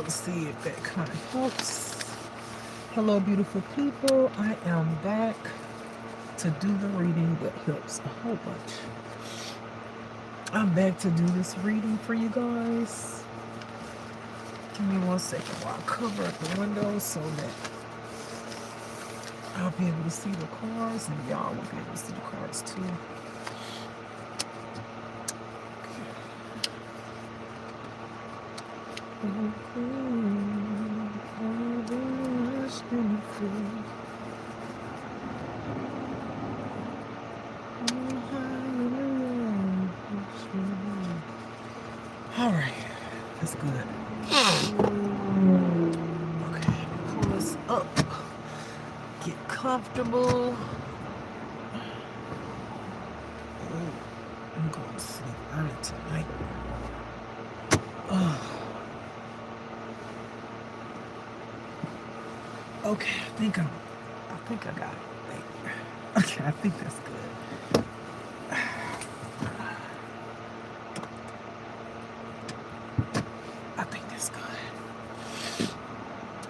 to see if that kind of helps. Hello, beautiful people. I am back to do the reading that helps a whole bunch. I'm back to do this reading for you guys. Give me 1 second while I cover up the windows so that I'll be able to see the cards and y'all will be able to see the cards too. All right, that's good. Okay, pull this up. Get comfortable. I'm going to sleep early tonight. Okay, I think I got it. Okay, I think that's good. I think that's good.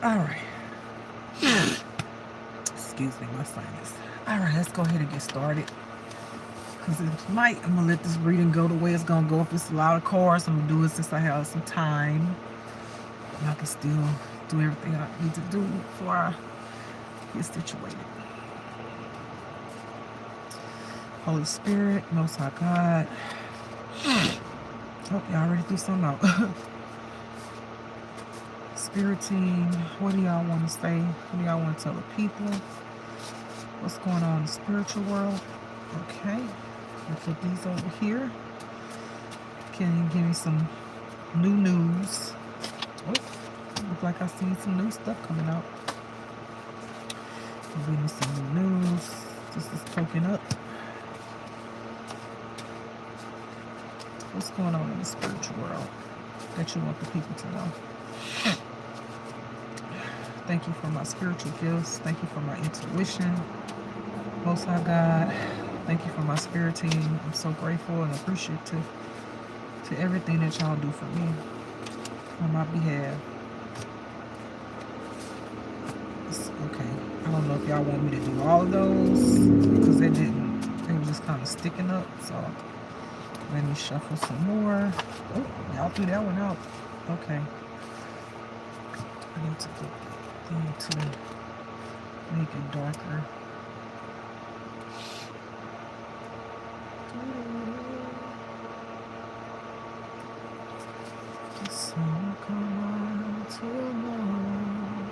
All right. Excuse me, my sinus. All right, let's go ahead and get started. Because tonight, I'm going to let this reading go the way it's going to go. If it's a lot of cards, I'm going to do it since I have some time. And I can still do everything I need to do before I get situated. Holy Spirit, Most High God. Oh, y'all already threw something out. Spirit team, what do y'all want to say? What do y'all want to tell the people? What's going on in the spiritual world? Okay. I'll put these over here. Can you give me some new news? Oh, looks like I see some new stuff coming out. Give me some new news. This is poking up. What's going on in the spiritual world that you want the people to know? Thank you for my spiritual gifts. Thank you for my intuition. Most High God, thank you for my spirit team. I'm so grateful and appreciative to everything that y'all do for me on my behalf. Okay, I don't know if y'all want me to do all of those because they were just kind of sticking up. So let me shuffle some more. Oh, y'all threw that one out. Okay. I need to make it darker. The sun will come out tomorrow.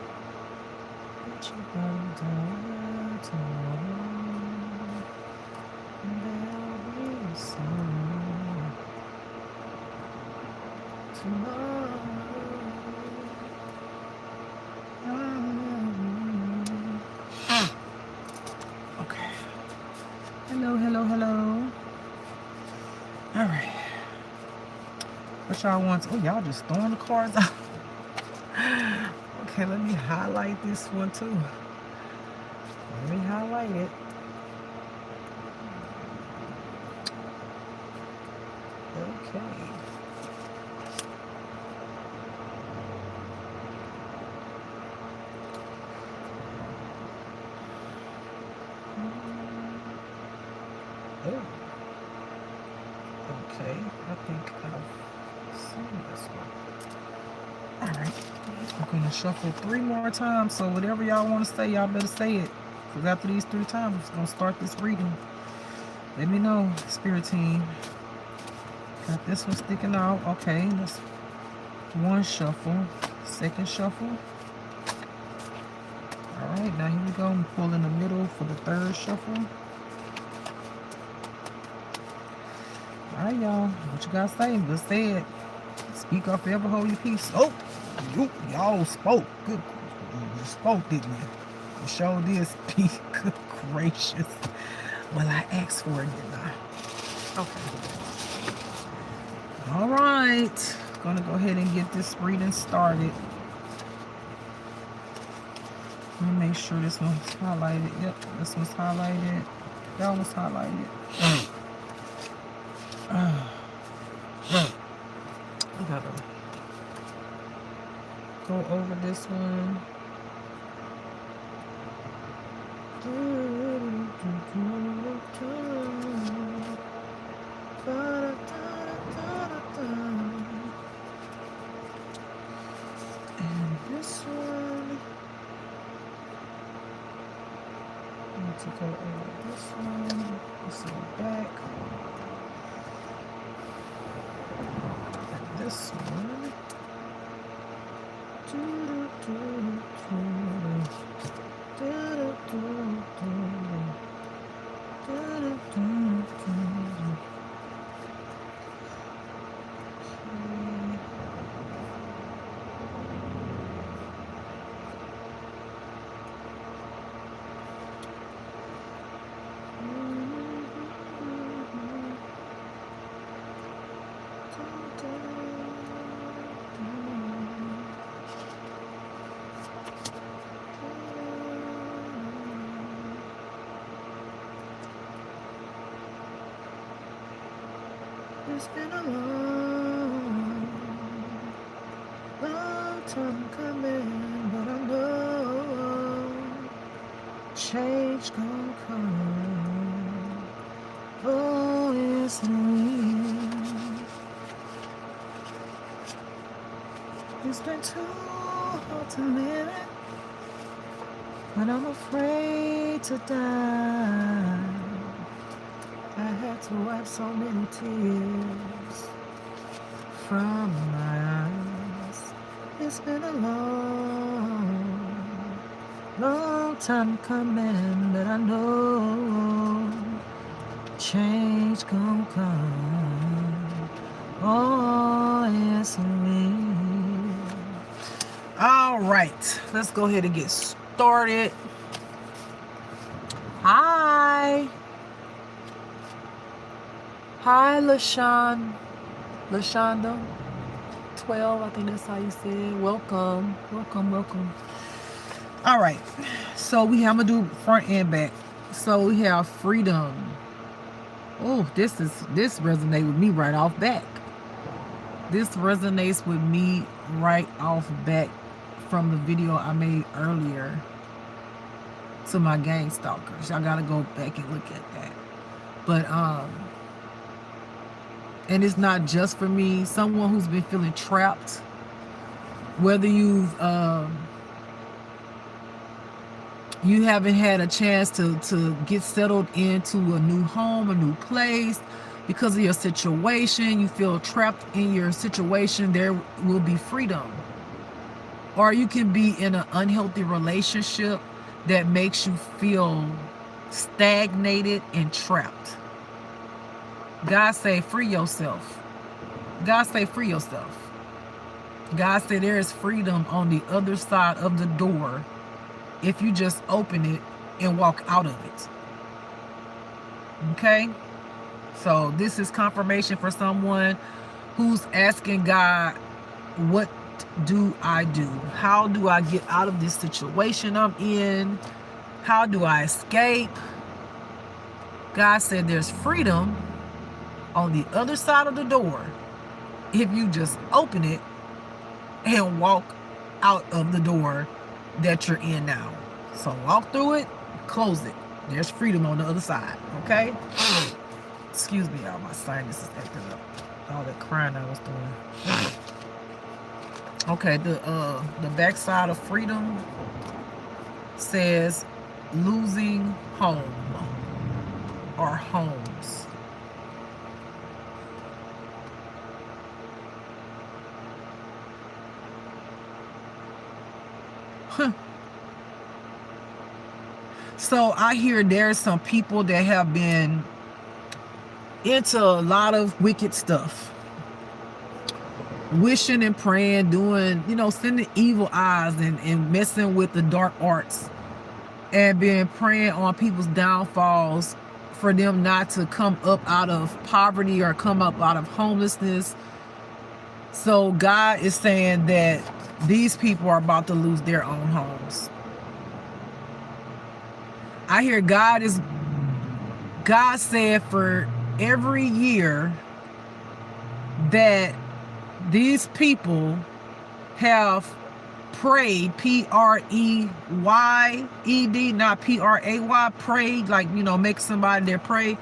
Put your body down tomorrow. And there'll be a sun tomorrow. Okay. Hello. All right. What y'all want? Oh, y'all just throwing the cards out. Okay, let me highlight this one too. Let me highlight it. Okay. Oh. Okay, I think I've seen this one. Alright. I'm gonna shuffle 3 more times, so whatever y'all want to say, y'all better say it. Because after these 3 times, I'm gonna start this reading. Let me know, spirit team. Got this one sticking out. Okay, that's 1 shuffle. 2nd shuffle. Alright, now here we go. I'm pulling in the middle for the 3rd shuffle. Alright, y'all. What you gotta say? Let's say it. Speak up, forever hold your peace. Oh, y'all spoke. Good. You spoke, didn't you? You sure did speak. Good gracious. Well, I asked for it, didn't I? Okay. All right. Gonna go ahead and get this reading started. Let me make sure this one's highlighted. Yep, this one's highlighted. That one's highlighted. I gotta go over this one. And this one, I need to go over this one. This one back. And this one. It's been a long time coming, but I know change gonna come. Oh, yes, it will. It's been too hard to live it, but I'm afraid to die. I had to wipe so many tears from my eyes. It's been a long time coming, but I know change gon' come. Oh, yes, it will. All right, let's go ahead and get started. Hi, Lashonda, 12, I think that's how you say it. Welcome. All right, so I'm gonna do front and back. So we have freedom. Oh, this resonates with me right off back. This resonates with me right off back from the video I made earlier to my gang stalkers. Y'all gotta go back and look at that. But and it's not just for me. Someone who's been feeling trapped, whether you haven't had a chance to get settled into a new home, a new place, because of your situation, you feel trapped in your situation, there will be freedom. Or you can be in an unhealthy relationship that makes you feel stagnated and trapped. God say, free yourself. God say, free yourself. God said there is freedom on the other side of the door if you just open it and walk out of it. Okay? So this is confirmation for someone who's asking God, what do I do? How do I get out of this situation I'm in? How do I escape? God said there's freedom on the other side of the door if you just open it and walk out of the door that you're in now. So walk through it, close it. There's freedom on the other side, okay? Excuse me, y'all, my sinus is acting up. All that crying I was doing. Okay, the backside of freedom says losing home or homes. So I hear there's some people that have been into a lot of wicked stuff, wishing and praying, doing, sending evil eyes and messing with the dark arts, and been praying on people's downfalls for them not to come up out of poverty or come up out of homelessness. So God is saying that these people are about to lose their own homes. I hear God said for every year that these people have prayed, P-R-E-Y-E-D, not P-R-A-Y, prayed, like, make somebody there pray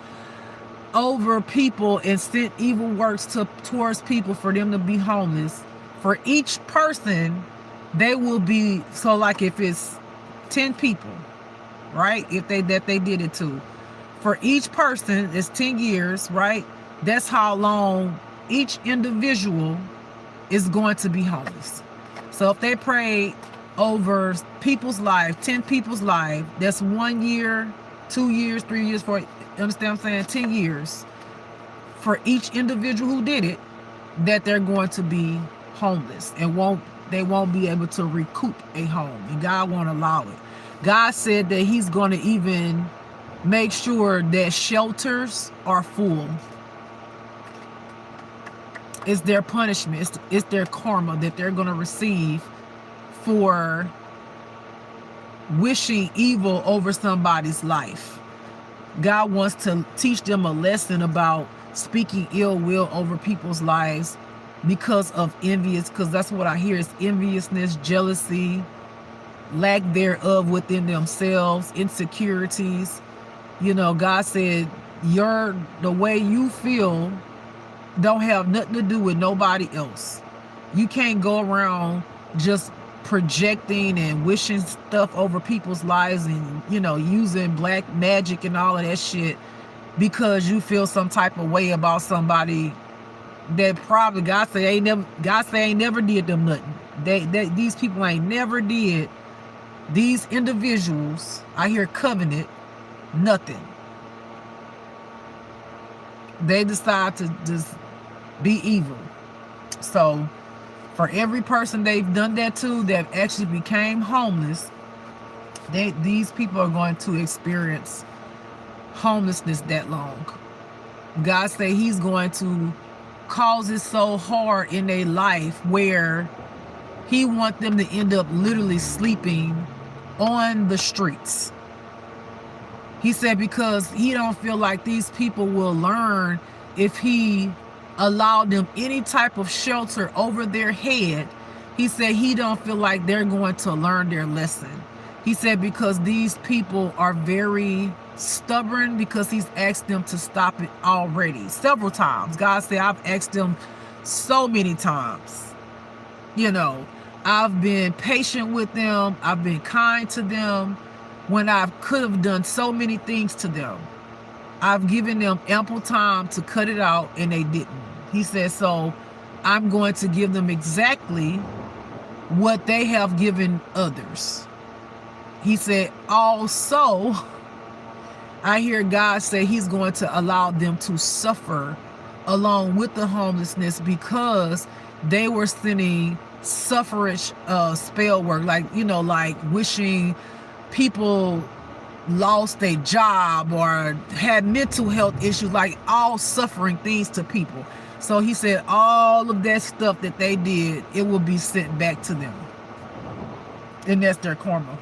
over people and sent evil works towards people for them to be homeless. For each person, they will be, so like if it's 10 people, right? If they did it to. For each person, it's 10 years, right? That's how long each individual is going to be homeless. So if they pray over people's life, 10 people's life, that's 1 year, 2 years, 3 years, 4, you understand what I'm saying? 10 years for each individual who did it, that they're going to be homeless and they won't be able to recoup a home, and God won't allow it. God said that he's going to even make sure that shelters are full. It's their punishment. It's their karma that they're going to receive for wishing evil over somebody's life. God wants to teach them a lesson about speaking ill will over people's lives because of envious, because that's what I hear is enviousness, jealousy, lack thereof within themselves, insecurities. God said the way you feel don't have nothing to do with nobody else. You can't go around just projecting and wishing stuff over people's lives and using black magic and all of that shit because you feel some type of way about somebody that probably God say ain't never did them nothing. These people ain't never did these individuals, I hear covenant, nothing. They decide to just be evil. So for every person they've done that to that actually became homeless, these people are going to experience homelessness that long. God say he's going to cause it so hard in their life where he wants them to end up literally sleeping on the streets. He said because he don't feel like these people will learn if he allowed them any type of shelter over their head. He said he don't feel like they're going to learn their lesson. He said because these people are very stubborn, because he's asked them to stop it already several times. God said, I've asked them so many times. I've been patient with them. I've been kind to them when I could have done so many things to them. I've given them ample time to cut it out and they didn't. He said, so I'm going to give them exactly what they have given others. He said, also, I hear God say he's going to allow them to suffer along with the homelessness because they were sending suffrage spell work, like wishing people lost their job or had mental health issues, like all suffering things to people. So he said all of that stuff that they did, it will be sent back to them. And that's their karma.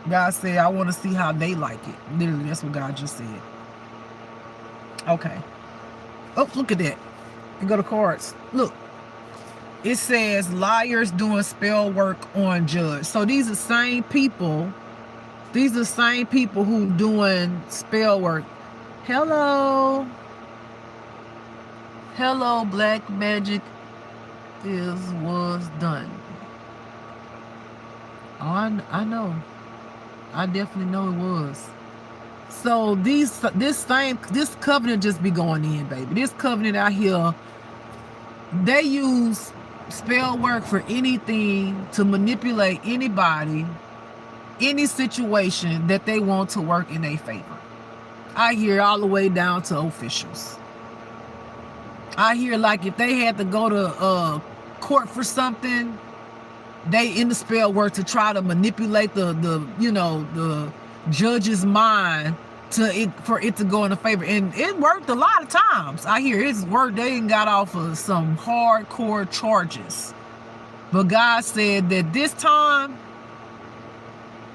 God said, I want to see how they like it. Literally, that's what God just said. Okay. Oh, look at that. You go to cards. Look. It says liars doing spell work on judge. So these are same people. These are same people who doing spell work. Hello, black magic was done. I know. I definitely know it was. So this covenant just be going in, baby. This covenant out here, they use spell work for anything to manipulate anybody, any situation that they want to work in their favor. I hear all the way down to officials. I hear like if they had to go to court for something, they in the spell work to try to manipulate the judge's mind for it to go in a favor, and it worked a lot of times. I hear it's worked. They ain't got off of some hardcore charges, but God said that this time,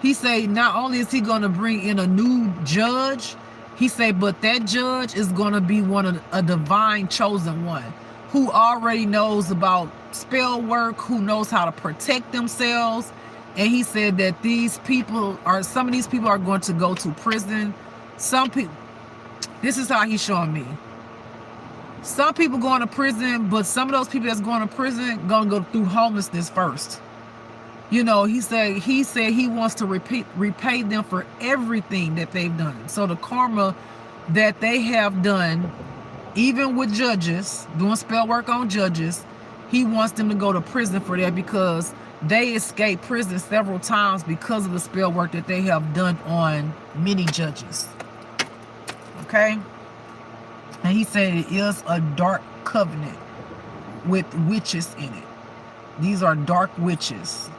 he said not only is he going to bring in a new judge, he said, but that judge is going to be a divine chosen one who already knows about spell work, who knows how to protect themselves. And he said that some of these people are going to go to prison. Some people, this is how he's showing me. Some people going to prison, but some of those people that's going to prison going to go through homelessness first. You know, he said he wants to repay them for everything that they've done. So the karma that they have done, even with judges, doing spell work on judges, he wants them to go to prison for that, because they escaped prison several times because of the spell work that they have done on many judges. Okay? And he said it is a dark covenant with witches in it. These are dark witches.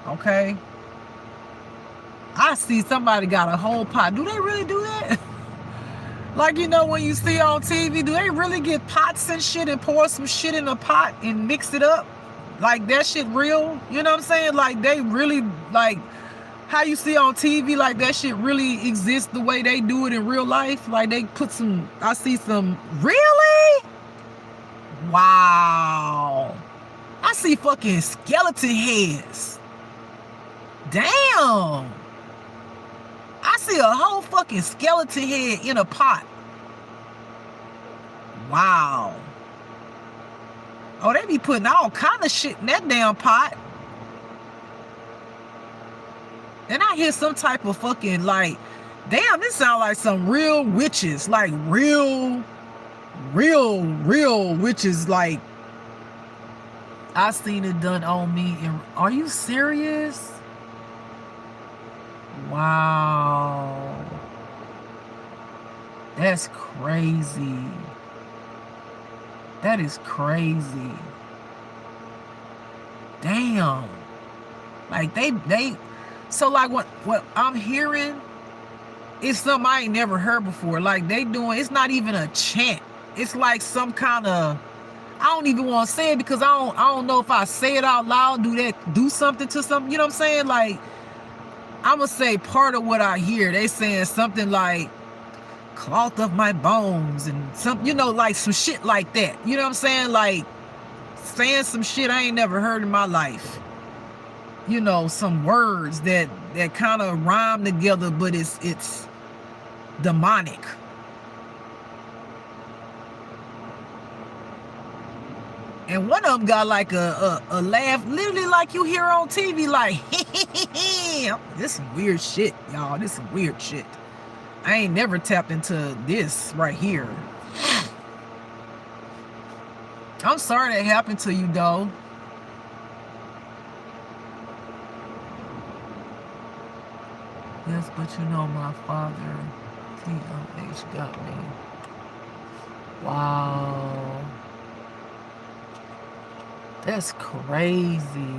Okay? I see somebody got a whole pot. Do they really do that? Like, you know, when you see on TV, do they really get pots and shit and pour some shit in a pot and mix it up? Like, that shit real? You know what I'm saying? Like, they really, like, how you see on TV, like, that shit really exists the way they do it in real life? Like, they put some, I see some, really? Wow. I see fucking skeleton heads. Damn. I see a whole fucking skeleton head in a pot. Wow. Oh, they be putting all kind of shit in that damn pot. And I hear some type of fucking, like, damn, this sound like some real witches. Like, real witches. Like, I seen it done on me. And are you serious? Wow. That's crazy. That is crazy. Damn. Like, they so, like, what I'm hearing is something I ain't never heard before. Like, they doing, it's not even a chant. It's like some kind of, I don't even want to say it, because I don't know if I say it out loud, do something to something, you know what I'm saying? Like, I'm gonna say part of what I hear. They saying something like cloth of my bones and some, you know, like some shit like that. You know what I'm saying? Like, saying some shit I ain't never heard in my life. You know, some words that kind of rhyme together, but it's demonic. And one of them got like a laugh, literally like you hear on TV, like, this is some weird shit, y'all. This is some weird shit. I ain't never tapped into this right here. I'm sorry that happened to you, though. Yes, but you know my father, TMH, got me. Wow. That's crazy.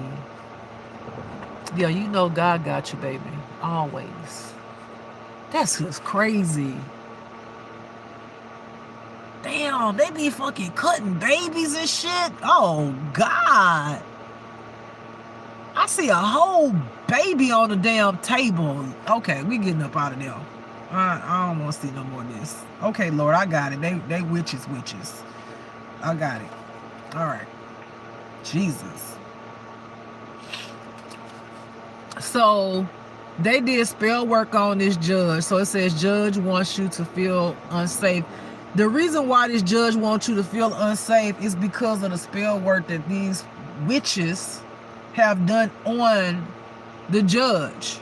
Yeah, you know God got you, baby. Always. That's just crazy. Damn, they be fucking cutting babies and shit. Oh, God. I see a whole baby on the damn table. Okay, we getting up out of there. I don't want to see no more of this. Okay, Lord, I got it. They witches. I got it. All right. Jesus. So they did spell work on this judge. So it says judge wants you to feel unsafe. The reason why this judge wants you to feel unsafe is because of the spell work that these witches have done on the judge.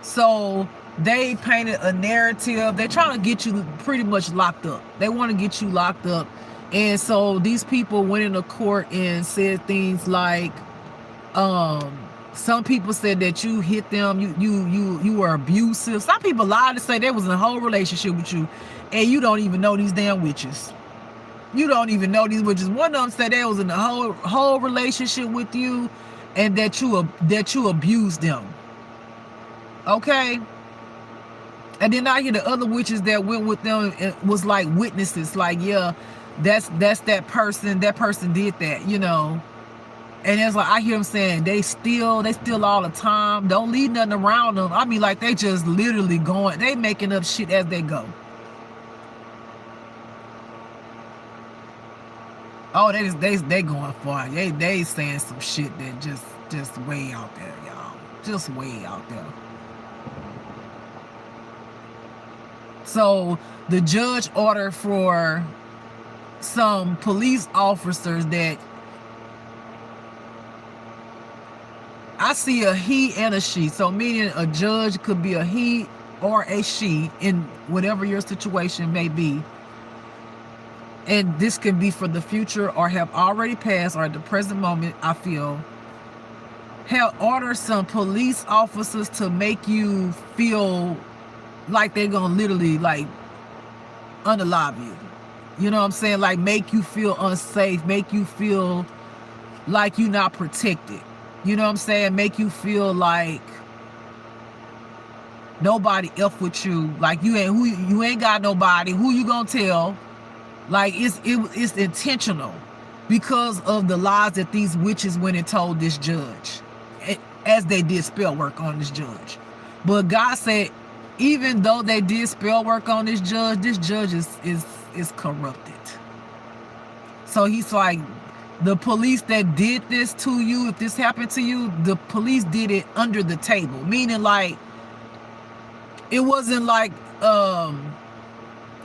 So they painted a narrative. They're trying to get you pretty much locked up. They want to get you locked up. And so these people went into court and said things like, some people said that you hit them, you were abusive. Some people lied to say they was in a whole relationship with you, and you don't even know these damn witches. You don't even know these witches. One of them said they was in a whole relationship with you, and that you abused them. Okay. And then I hear the other witches that went with them and was like witnesses, like, yeah, that's that person did that, you know. And it's like, I hear them saying they steal all the time, don't leave nothing around them. I mean, like, they just literally going, they making up shit as they go. Oh, they going far. They saying some shit that just way out there, y'all. Just way out there. So the judge ordered for some police officers that I see a he and a she. So meaning a judge could be a he or a she in whatever your situation may be. And this can be for the future or have already passed or at the present moment, I feel. Have ordered some police officers to make you feel like they're going to literally like unalive you. You know what I'm saying? Like make you feel unsafe, make you feel like you're not protected. You know what I'm saying? Make you feel like nobody F with you. Like you ain't got nobody. Who you gonna tell? Like it's intentional because of the lies that these witches went and told this judge as they did spell work on this judge. But God said, even though they did spell work on this judge is corrupted. So he's like, the police that did this to you, if this happened to you, the police did it under the table. Meaning like, it wasn't like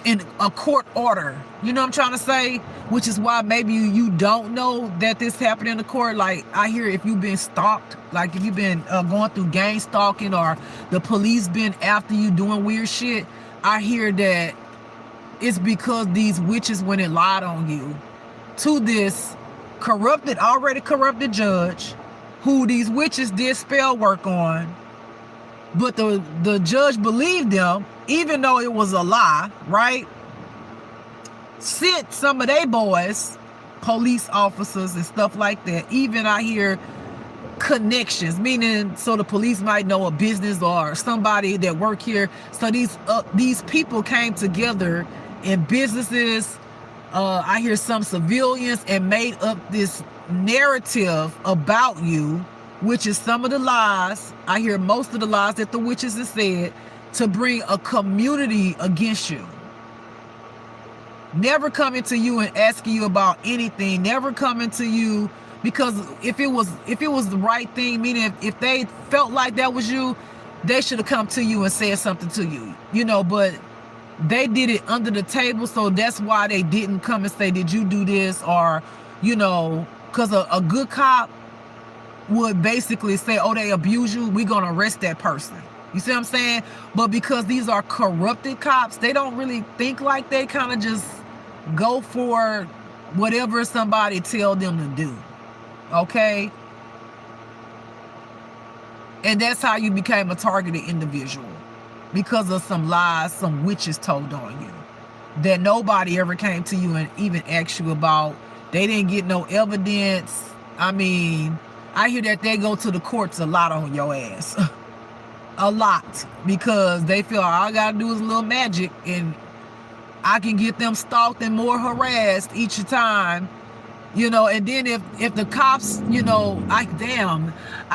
in a court order. You know what I'm trying to say? Which is why maybe you don't know that this happened in the court. Like I hear if you've been stalked, like if you've been going through gang stalking or the police been after you doing weird shit, I hear that it's because these witches went and lied on you to this already corrupted judge who these witches did spell work on. But the judge believed them, even though it was a lie, right? Sent some of their boys, police officers and stuff like that. Even I hear connections, meaning so the police might know a business or somebody that work here. So these people came together in businesses. I hear some civilians and made up this narrative about you, which is some of the lies. I hear most of the lies that the witches have said to bring a community against you. Never coming to you and asking you about anything. Never coming to you because if it was the right thing, meaning if they felt like that was you, they should have come to you and said something to you. You know, but they did it under the table, so that's why they didn't come and say, did you do this? Or, you know, because a good cop would basically say, oh, they abuse you, we're going to arrest that person. You see what I'm saying? But because these are corrupted cops, they don't really think like they kind of just go for whatever somebody tell them to do. Okay? And that's how you became a targeted individual. Because of some lies some witches told on you that nobody ever came to you and even asked you about. They didn't get no evidence. I mean, I hear that they go to the courts a lot on your ass. A lot. Because they feel all I gotta do is a little magic and I can get them stalked and more harassed each time. You know, and then if the cops, you know, I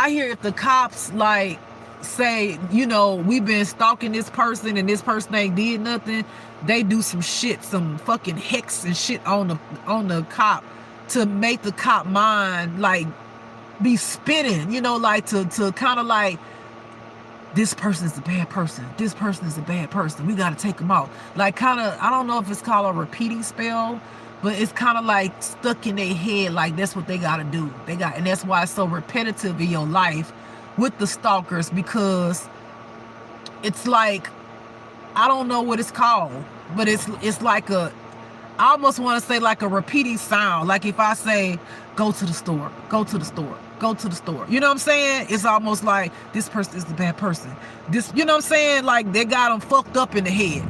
hear if the cops like say, you know, we've been stalking this person and this person ain't did nothing, they do some shit, some fucking hex and shit on the cop to make the cop mind like be spinning, you know, like to kind of like, this person is a bad person, this person is a bad person, we got to take them out. Like kind of, I don't know if it's called a repeating spell, but it's kind of like stuck in their head, like that's what they got to do. And that's why it's so repetitive in your life with the stalkers, because it's like, I don't know what it's called, but it's like I almost want to say like a repeating sound. Like if I say, go to the store, go to the store, go to the store. You know what I'm saying? It's almost like this person is the bad person. This, you know what I'm saying? Like they got them fucked up in the head.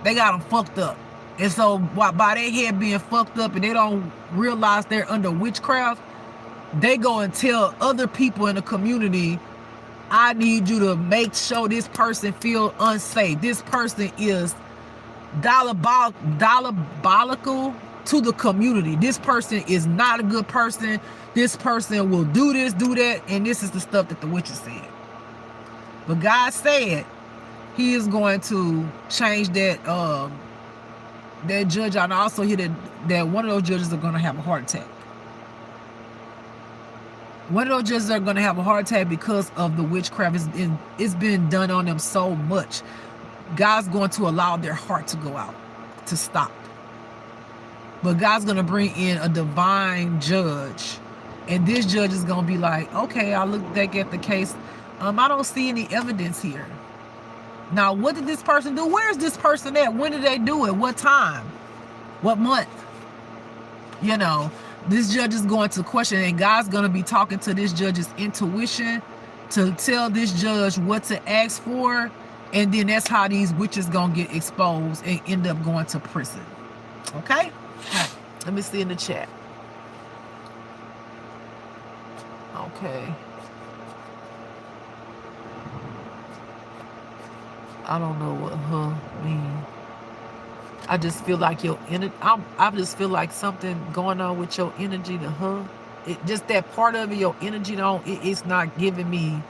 They got them fucked up. And so by their head being fucked up and they don't realize they're under witchcraft, they go and tell other people in the community, I need you to make sure this person feel unsafe. This person is diabolical to the community. This person is not a good person. This person will do this, do that. And this is the stuff that the witches said. But God said he is going to change that that judge, I also hear that one of those judges are going to have a heart attack. One of those judges are going to have a heart attack because of the witchcraft. It's been done on them so much. God's going to allow their heart to go out, to stop. But God's going to bring in a divine judge. And this judge is going to be like, okay, I look back at the case. I don't see any evidence here. Now, what did this person do? Where's this person at? When did they do it? What time? What month? You know, this judge is going to question, and God's going to be talking to this judge's intuition to tell this judge what to ask for. And then that's how these witches going to get exposed and end up going to prison. Okay? Let me see in the chat. Okay. I don't know what mean. I just feel like your energy. I just feel like something going on with your energy. It just that part of your energy. It's not giving me.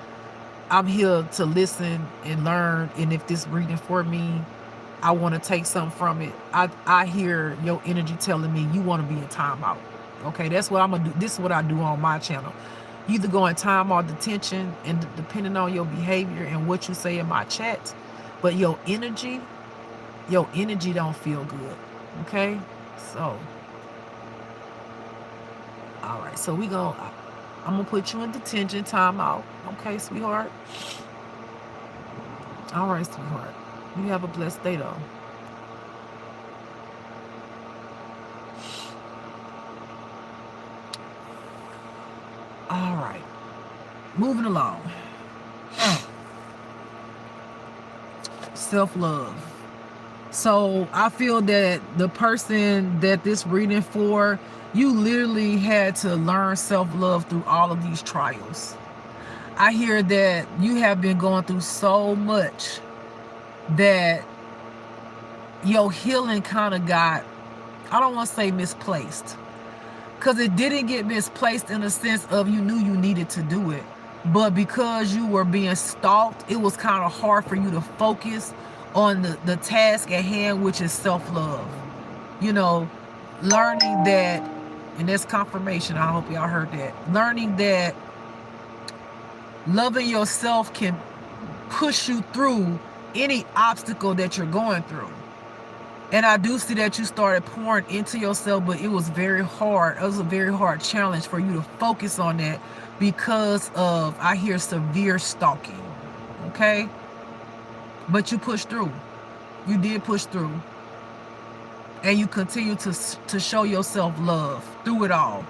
I'm here to listen and learn. And if this reading for me, I want to take something from it. I hear your energy telling me you want to be in timeout. Okay, that's what I'm gonna do. This is what I do on my channel. You either go in timeout detention, and depending on your behavior and what you say in my chat, but your energy don't feel good. Okay, so all right, so I'm gonna put you in detention, timeout. Okay, sweetheart. All right, sweetheart. You have a blessed day, though. All right. Moving along. Self-love. So I feel that the person that this reading for, you literally had to learn self-love through all of these trials. I hear that you have been going through so much that your healing kind of got, I don't want to say misplaced, because it didn't get misplaced in the sense of you knew you needed to do it, but because you were being stalked, it was kind of hard for you to focus on the task at hand, which is self-love. You know, learning that, and that's confirmation, I hope y'all heard that, learning that loving yourself can push you through any obstacle that you're going through. And I do see that you started pouring into yourself, but it was very hard. It was a very hard challenge for you to focus on that because of, I hear, severe stalking. Okay? But you pushed through. You did push through. And you continue to show yourself love through it all.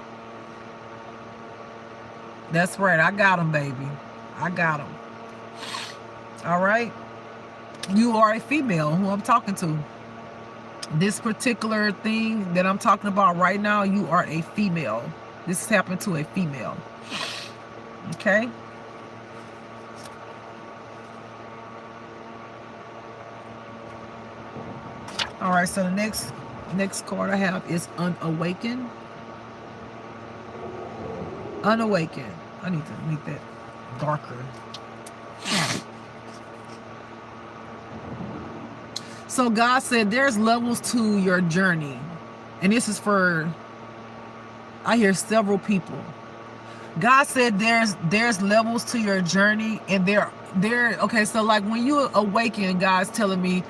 That's right. I got them, baby. I got them. All right? You are a female who I'm talking to. This particular thing that I'm talking about right now, you are a female. This has happened to a female. Okay? All right, so the next card I have is Unawakened. Unawakened. I need to make that darker. So God said there's levels to your journey. And this is for, I hear, several people. God said there's levels to your journey, and there okay, so like when you awaken, God's telling me,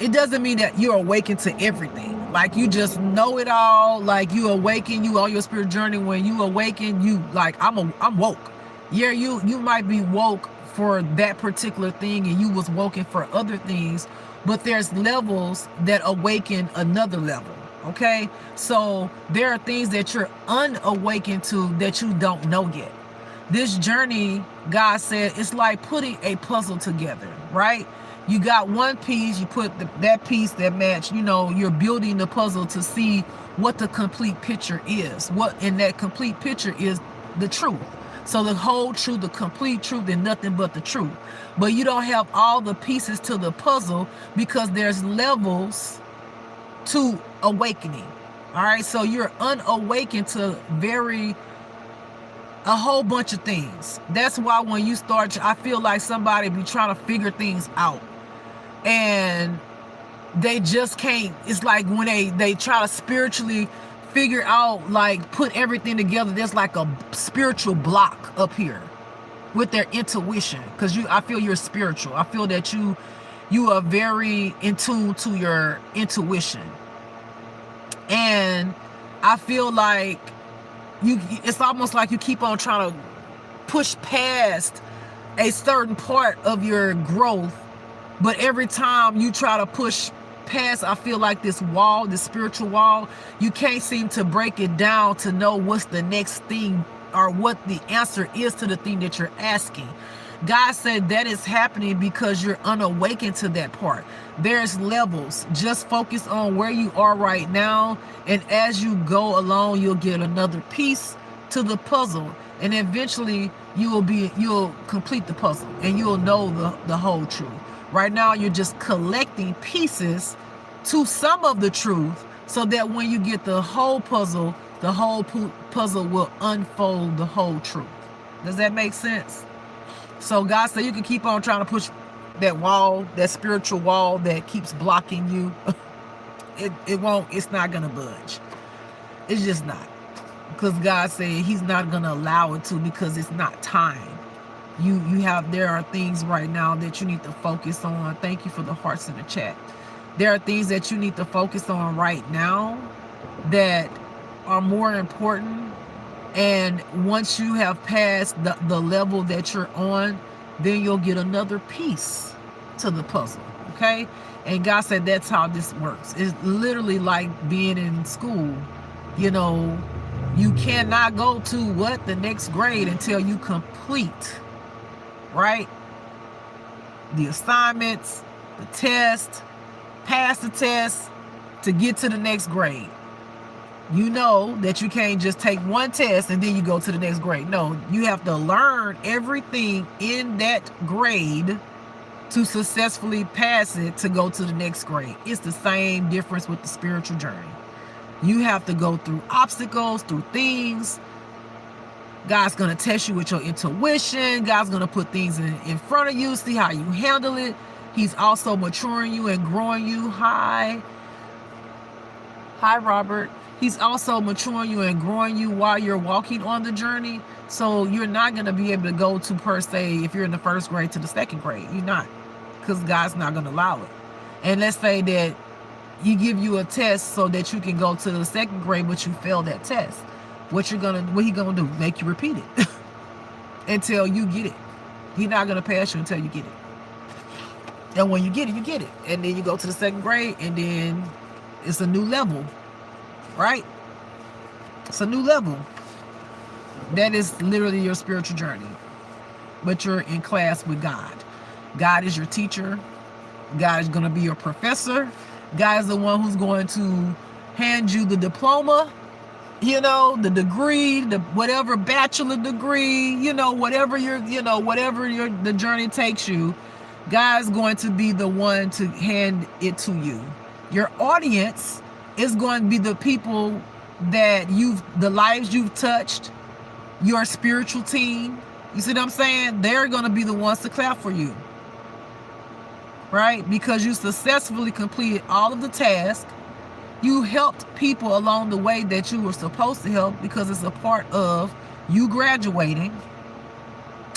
it doesn't mean that you're awakened to everything. Like you just know it all. Like you awaken, you on your spirit journey. When you awaken, you like, I'm woke. Yeah, you might be woke for that particular thing, and you was woken for other things. But there's levels that awaken another level. Okay, so there are things that you're unawakened to that you don't know yet. This journey, God said, it's like putting a puzzle together, right? You got one piece, you put that piece that match, you know, you're building the puzzle to see what the complete picture is. What in that complete picture is the truth. So the whole truth, the complete truth, and nothing but the truth. But you don't have all the pieces to the puzzle because there's levels to awakening. All right, so you're unawakened to a whole bunch of things. That's why when you start, I feel like somebody be trying to figure things out. And they just can't. It's like when they try to spiritually figure out, like put everything together, there's like a spiritual block up here with their intuition. Because I feel you're spiritual. I feel that you are very in tune to your intuition. And I feel like it's almost like you keep on trying to push past a certain part of your growth, but every time you try to push past, I feel like this wall, this spiritual wall, you can't seem to break it down to know what's the next thing or what the answer is to the thing that you're asking. God said that is happening because you're unawakened to that part. There's levels. Just focus on where you are right now, and as you go along, you'll get another piece to the puzzle, and eventually you'll complete the puzzle and you'll know the whole truth. Right now, you're just collecting pieces to some of the truth, so that when you get the whole puzzle will unfold the whole truth. Does that make sense? So God said you can keep on trying to push that wall, that spiritual wall that keeps blocking you. It won't, it's not going to budge. It's just not. Because God said he's not going to allow it to, because it's not time. There are things right now that you need to focus on. Thank you for the hearts in the chat. There are things that you need to focus on right now that are more important. And once you have passed the level that you're on, then you'll get another piece to the puzzle, okay? And God said that's how this works. It's literally like being in school. You know, you cannot go to the next grade until you complete, right? The assignments, the test, pass the test to get to the next grade. You know that you can't just take one test and then you go to the next grade. No, you have to learn everything in that grade to successfully pass it to go to the next grade. It's the same difference with the spiritual journey. You have to go through obstacles, through things. God's going to test you with your intuition. God's going to put things in front of you, see how you handle it. He's also maturing you and growing you. Hi, Robert. He's also maturing you and growing you while you're walking on the journey. So you're not going to be able to go to, per se, if you're in the first grade to the second grade. You're not, because God's not going to allow it. And let's say that He give you a test so that you can go to the second grade, but you fail that test. What He gonna do? Make you repeat it until you get it. He's not gonna pass you until you get it. And when you get it, you get it. And then you go to the second grade, and then it's a new level, right? It's a new level. That is literally your spiritual journey. But you're in class with God. God is your teacher. God is gonna be your professor. God is the one who's going to hand you the diploma, you know, the degree, the whatever bachelor degree, you know, whatever the journey takes you. God's going to be the one to hand it to you. Your audience is going to be the people that the lives you've touched, your spiritual team. You see what I'm saying? They're going to be the ones to clap for you. Right? Because you successfully completed all of the tasks. You helped people along the way that you were supposed to help, because it's a part of you graduating.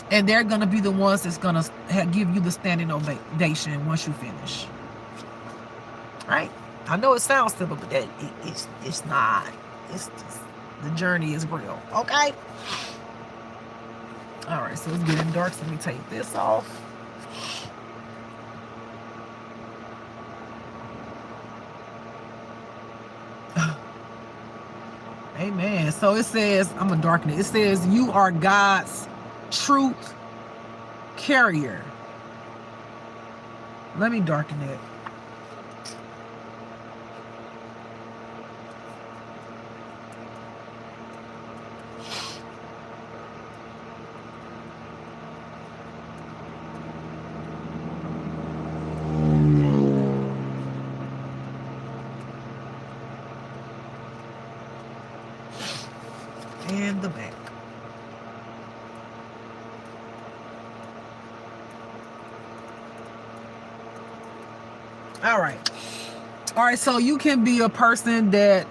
And they're going to be the ones that's going to give you the standing ovation once you finish. Right? I know it sounds simple, but it's not. It's just, the journey is real. Okay? All right, so it's getting dark, so let me take this off. Amen. So it says, I'm going to darken it. It says, you are God's truth carrier. Let me darken it. And the back. All right. All right, so you can be a person that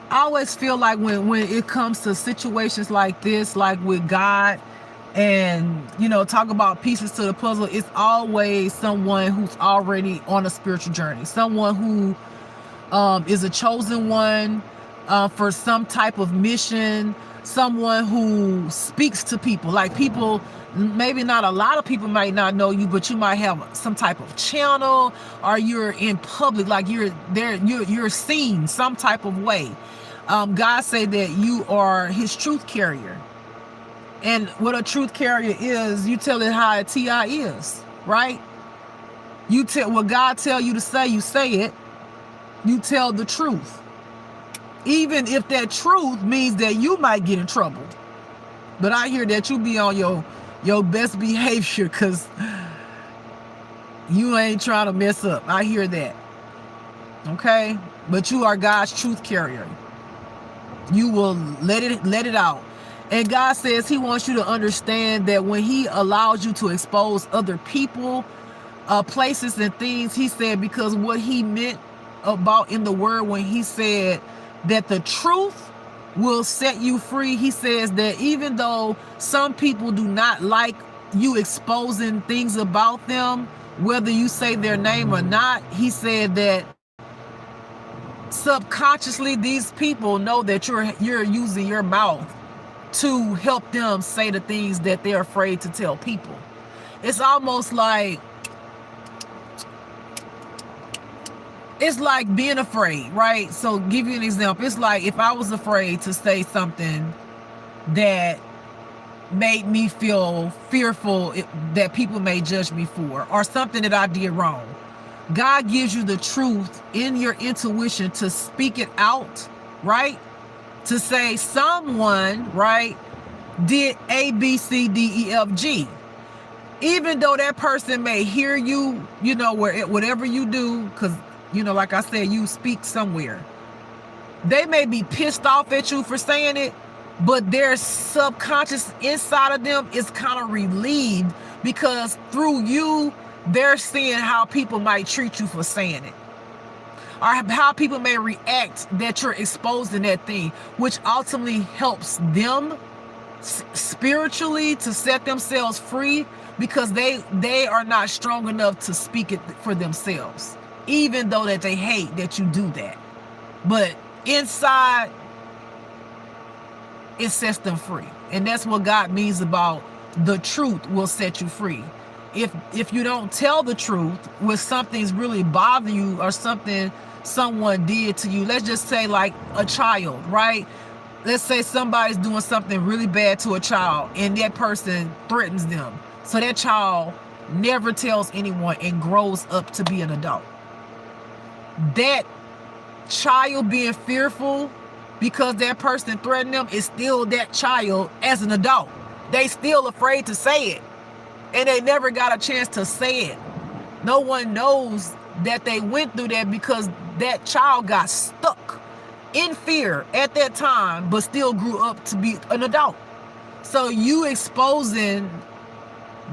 I always feel like when it comes to situations like this, like with God, and talk about pieces to the puzzle, it's always someone who's already on a spiritual journey, someone who is a chosen one for some type of mission, someone who speaks to people. Like people, maybe not a lot of people might not know you, but you might have some type of channel, or you're in public, like you're there, you're seen some type of way. God said that you are his truth carrier. And what a truth carrier is, you tell it how a TI is, right? You tell what God tell you to say, you say it. You tell the truth. Even if that truth means that you might get in trouble. But I hear that you be on your best behavior because you ain't trying to mess up. I hear that. Okay? But you are God's truth carrier. You will let it out. And God says he wants you to understand that when he allows you to expose other people, places and things, he said, because what he meant about in the word when he said that the truth will set you free, he says that even though some people do not like you exposing things about them, whether you say their name or not, he said that subconsciously these people know that you're using your mouth to help them say the things that they're afraid to tell people. It's almost like, it's like being afraid, right? So give you an example. It's like if I was afraid to say something that made me feel fearful that people may judge me for, or something that I did wrong. God gives you the truth in your intuition to speak it out, right? To say someone, right, did A, B, C, D, E, F, G. Even though that person may hear you, whatever you do, because, like I said, you speak somewhere. They may be pissed off at you for saying it, but their subconscious inside of them is kind of relieved because through you, they're seeing how people might treat you for saying it, or how people may react that you're exposing that thing, which ultimately helps them spiritually to set themselves free, because they are not strong enough to speak it for themselves, even though that they hate that you do that. But inside, it sets them free. And that's what God means about the truth will set you free. If you don't tell the truth when something's really bothering you, or something someone did to you, let's just say like a child, right? Let's say somebody's doing something really bad to a child and that person threatens them. So that child never tells anyone and grows up to be an adult. That child being fearful because that person threatened them is still that child as an adult. They still afraid to say it. And they never got a chance to say it. No one knows that they went through that because that child got stuck in fear at that time, but still grew up to be an adult. So you exposing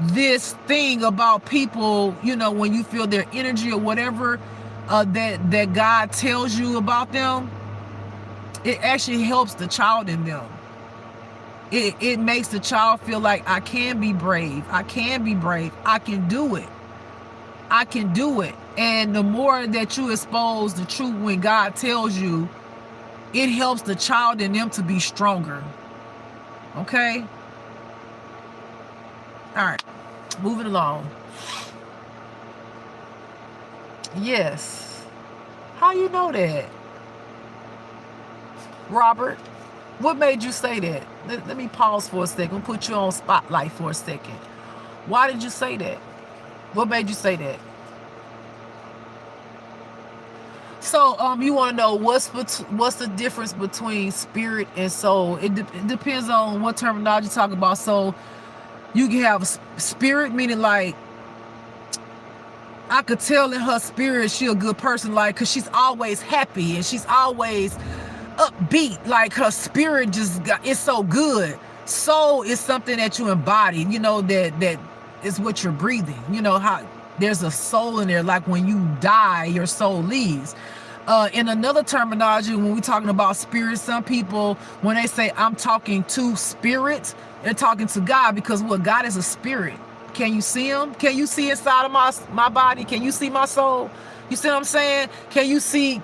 this thing about people, when you feel their energy or whatever that God tells you about them, it actually helps the child in them. It makes the child feel like, I can be brave. I can be brave. I can do it. I can do it. And the more that you expose the truth when God tells you, it helps the child in them to be stronger. Okay? All right. Moving along. Yes. How you know that? Robert, what made you say that? Let me pause for a second. Put you on spotlight for a second. Why did you say that? What made you say that? So you want to know what's the difference between spirit and soul? It depends on what terminology you talk about. So you can have spirit, meaning like, I could tell in her spirit she a good person, like, because she's always happy and she's always upbeat. Like her spirit it's so good. Soul is something that you embody, that is what you're breathing. How there's a soul in there, like when you die, your soul leaves. In another terminology, when we're talking about spirits, some people, when they say I'm talking to spirits, they're talking to God, because what? God is a spirit. Can you see him? Can you see inside of my body? Can you see my soul? You see what I'm saying? Can you see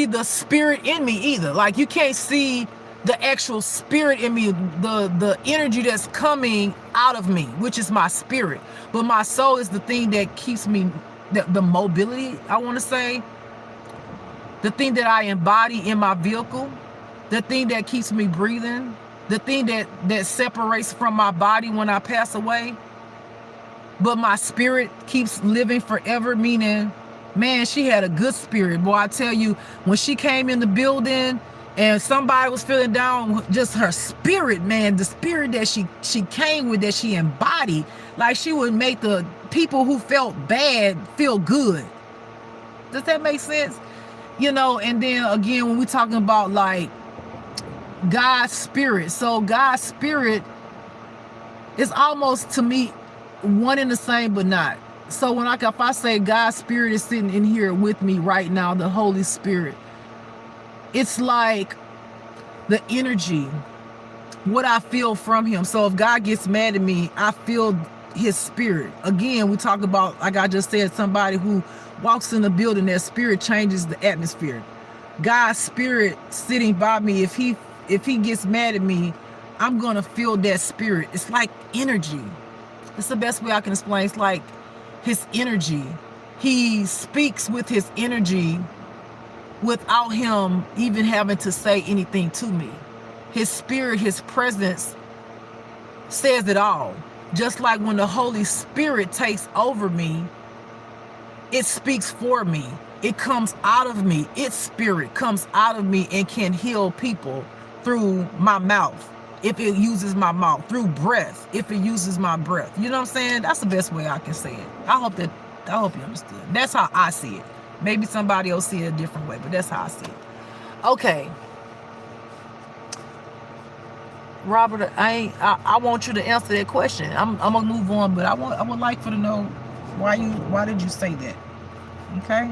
the spirit in me either? Like, you can't see the actual spirit in me, the energy that's coming out of me, which is my spirit. But my soul is the thing that keeps me, the mobility, I want to say, the thing that I embody in my vehicle, the thing that keeps me breathing, the thing that separates from my body when I pass away. But my spirit keeps living forever, meaning, man, she had a good spirit. Boy, I tell you, when she came in the building and somebody was feeling down, just her spirit, man, the spirit that she came with, that she embodied, like she would make the people who felt bad feel good. Does that make sense? You know, and then again, when we're talking about like God's spirit, so God's spirit is almost, to me, one and the same, but not. So when if I say God's spirit is sitting in here with me right now, the Holy Spirit, it's like the energy, what I feel from him. So if God gets mad at me, I feel his spirit. Again, we talk about, like I just said, somebody who walks in the building, their spirit changes the atmosphere. God's spirit sitting by me, if he gets mad at me, I'm gonna feel that spirit. It's like energy. It's the best way I can explain. It's like his energy. He speaks with his energy without him even having to say anything to me. His spirit, his presence says it all. Just like when the Holy Spirit takes over me, it speaks for me. It comes out of me. Its spirit comes out of me and can heal people through my mouth. If it uses my mouth, through breath, if it uses my breath. You know what I'm saying? That's the best way I can say it. I hope you understood. That's how I see it. Maybe somebody else see it a different way, but that's how I see it. Okay. Robert, I want you to answer that question. I'm gonna move on, but I would like to know why did you say that? Okay?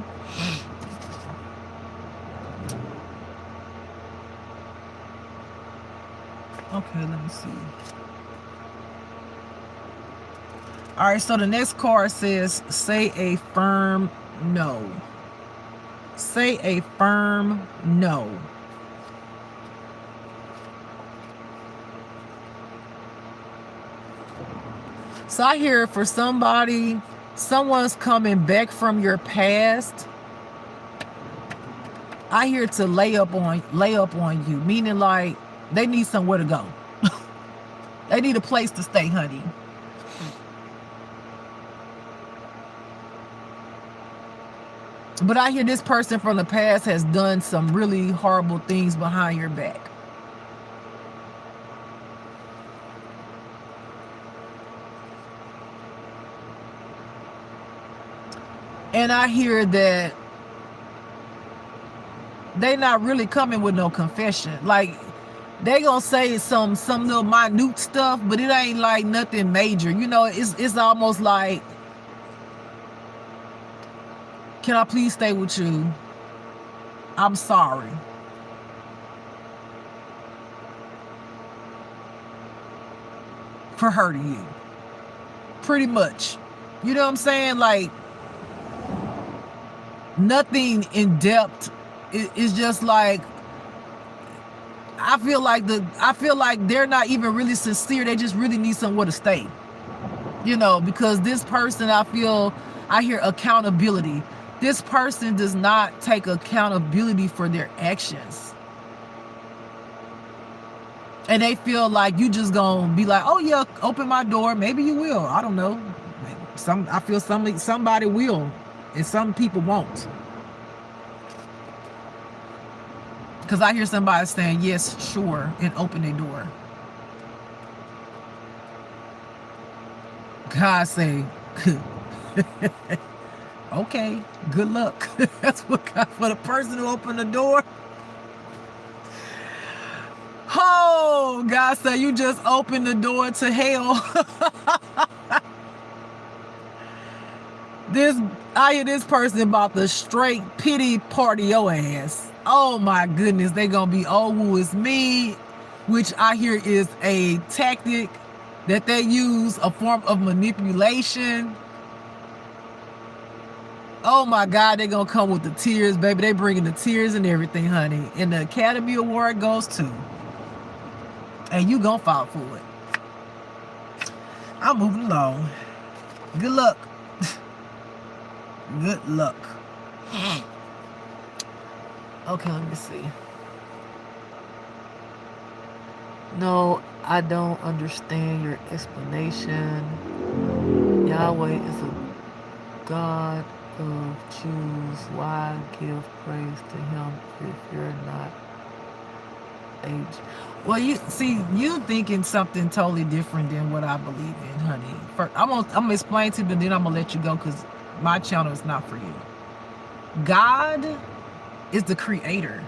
Okay, let me see. All right, so the next card says, say a firm no. Say a firm no. So I hear for somebody, someone's coming back from your past. I hear to lay up on you, meaning like they need somewhere to go. They need a place to stay, honey. But I hear this person from the past has done some really horrible things behind your back. And I hear that they not really coming with no confession. Like, they gonna say some little minute stuff, but it ain't like nothing major. You know, it's almost like, can I please stay with you? I'm sorry. For hurting you. Pretty much. You know what I'm saying? Like, nothing in depth. It's just like, I feel like they're not even really sincere. They just really need somewhere to stay. You know, because this person, I hear accountability. This person does not take accountability for their actions. And they feel like you just gonna be like, oh yeah, open my door. Maybe you will. I don't know. I feel somebody will, and some people won't. Because I hear somebody saying, yes, sure, and open their door. God say, okay, good luck. That's what God, for the person who opened the door. Oh, God said, you just opened the door to hell. I hear this person about the straight pity party your ass. Oh my goodness, they gonna be, oh, woo is me, which I hear is a tactic that they use, a form of manipulation. Oh my God, they gonna come with the tears, baby. They bringing the tears and everything, honey. And the Academy Award goes to, and you gonna fall for it. I'm moving along. Good luck. Good luck. Okay, let me see. No, I don't understand your explanation. Yahweh is a God of Jews. Why give praise to him if you're not age? Well, you see, you thinking something totally different than what I believe in, honey. First, I'm gonna explain to you, but then I'm gonna let you go because my channel is not for you. God is the creator.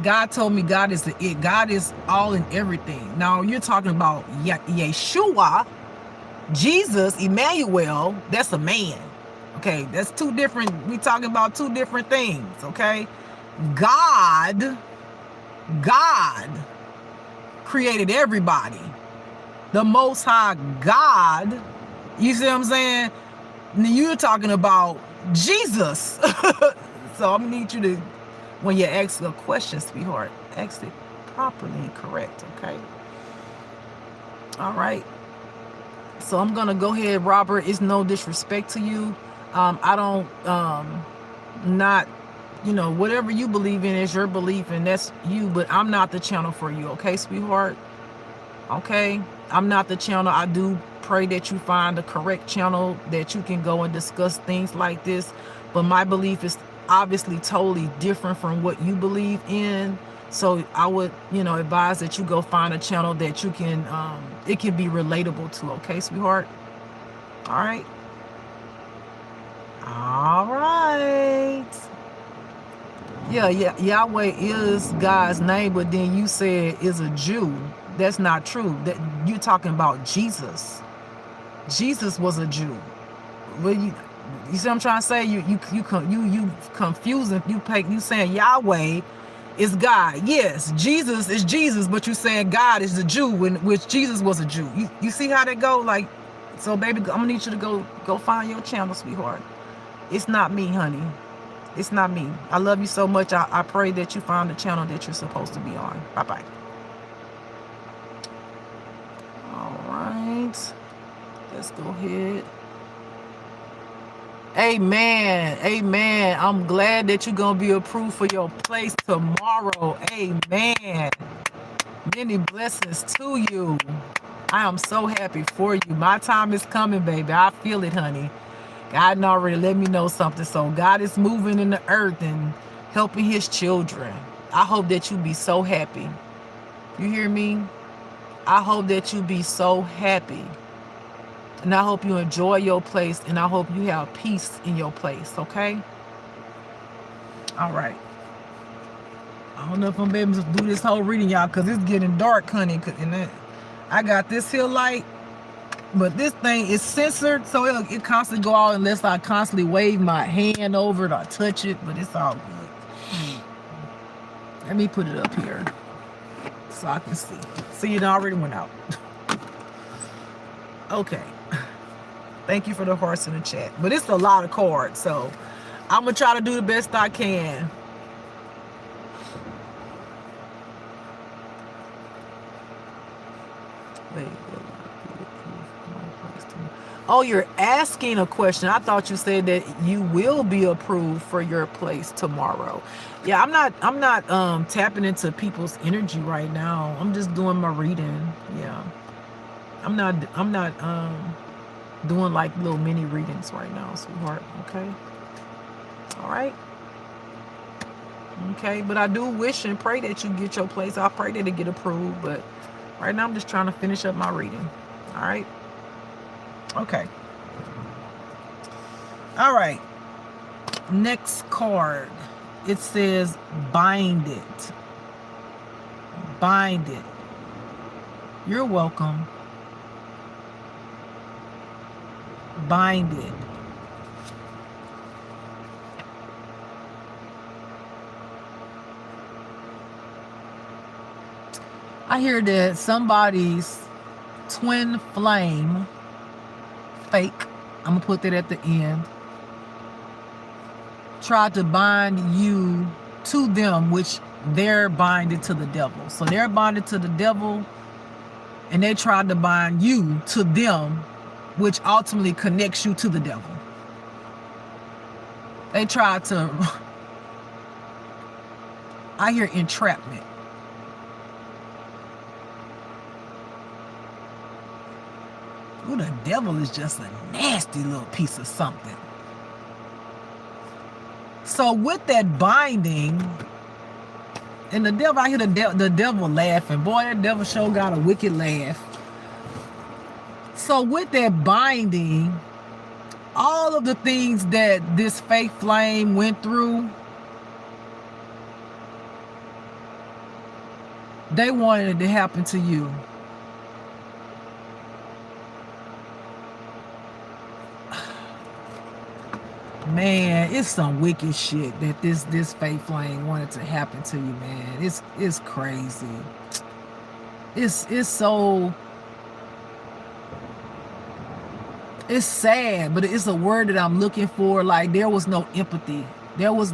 God told me God is the it. God is all in everything. Now you're talking about Yeshua, Jesus, Emmanuel. That's a man. Okay, that's two different. We talking about two different things. Okay, God created everybody. The Most High God. You see what I'm saying? You're talking about Jesus. So I'm gonna need you to, when you ask a question, sweetheart, ask it properly and correct, okay? All right. So I'm gonna go ahead, Robert. It's no disrespect to you. I don't, not, you know, whatever you believe in is your belief, and that's you. But I'm not the channel for you, okay, sweetheart? Okay, I'm not the channel. I do pray that you find the correct channel that you can go and discuss things like this. But my belief is obviously totally different from what you believe in. So I would, you know, advise that you go find a channel that you can, it can be relatable to. Okay, sweetheart? All right. All right. Yeah, Yahweh is God's name, but then you said is a Jew. That's not true. That you're talking about Jesus. Jesus was a Jew. Well, you see what I'm trying to say? You confusing. You saying Yahweh is God. Yes, Jesus is Jesus, but you saying God is the Jew, which Jesus was a Jew. You see how that go? Like, so baby, I'm gonna need you to go find your channel, sweetheart. It's not me, honey. It's not me. I love you so much. I pray that you find the channel that you're supposed to be on. Bye-bye. All right. Let's go ahead. Amen. Amen. I'm glad that you're going to be approved for your place tomorrow. Amen. Many blessings to you. I am so happy for you. My time is coming, baby. I feel it, honey. God already let me know something. So God is moving in the earth and helping his children. I hope that you be so happy. You hear me? I hope that you be so happy. And I hope you enjoy your place, and I hope you have peace in your place, okay? All right. I don't know if I'm able to do this whole reading, y'all, because it's getting dark, honey. And I got this here light, but this thing is censored, so it constantly go out unless I constantly wave my hand over it or touch it, but it's all good. Let me put it up here so I can see. See, it already went out. Okay. Thank you for the hearts in the chat. But it's a lot of cards, so I'm going to try to do the best I can. Oh, you're asking a question. I thought you said that you will be approved for your place tomorrow. Yeah, I'm not tapping into people's energy right now. I'm just doing my reading. Yeah. I'm not doing like little mini readings right now, sweetheart. Okay. All right. Okay, but I do wish and pray that you get your place. I pray that it get approved, but right now I'm just trying to finish up my reading. All right. Okay. All right. Next card. It says bind it. Bind it. You're welcome. Bind it. I hear that somebody's twin flame, fake, I'm gonna put that at the end, tried to bind you to them, which they're binded to the devil. So they're bonded to the devil, and they tried to bind you to them, which ultimately connects you to the devil. They tried to, I hear entrapment. Ooh, the devil is just a nasty little piece of something. So with that binding, and the devil, I hear the devil laughing. Boy, that devil sure got a wicked laugh. So with that binding, all of the things that this fake flame went through, they wanted it to happen to you. Man, it's some wicked shit that this fake flame wanted to happen to you, man. It's crazy. It's so, it's sad, but it's a word that I'm looking for. Like, there was no empathy. There was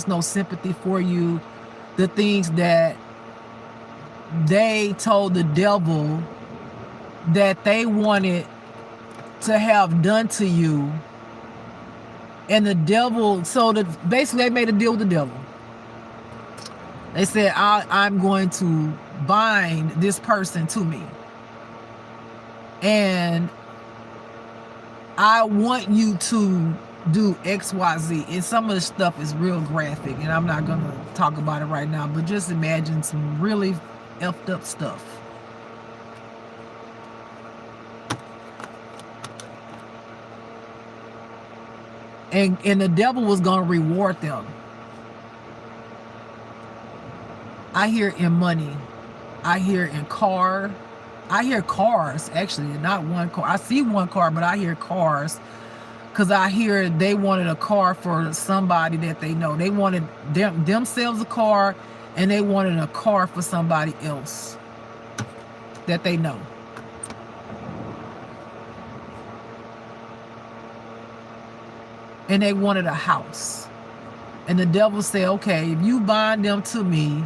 no sympathy for you. The things that they told the devil that they wanted to have done to you. And the devil, so that basically they made a deal with the devil. They said, I'm going to bind this person to me. And I want you to do X, Y, Z. And some of the stuff is real graphic, and I'm not going to talk about it right now, but just imagine some really effed up stuff. And the devil was going to reward them. I hear in money. I hear in car. I hear cars, actually, not one car. I see one car, but I hear cars. Because I hear they wanted a car for somebody that they know. They wanted themselves a car, and they wanted a car for somebody else that they know. And they wanted a house. And the devil said, okay, if you bind them to me,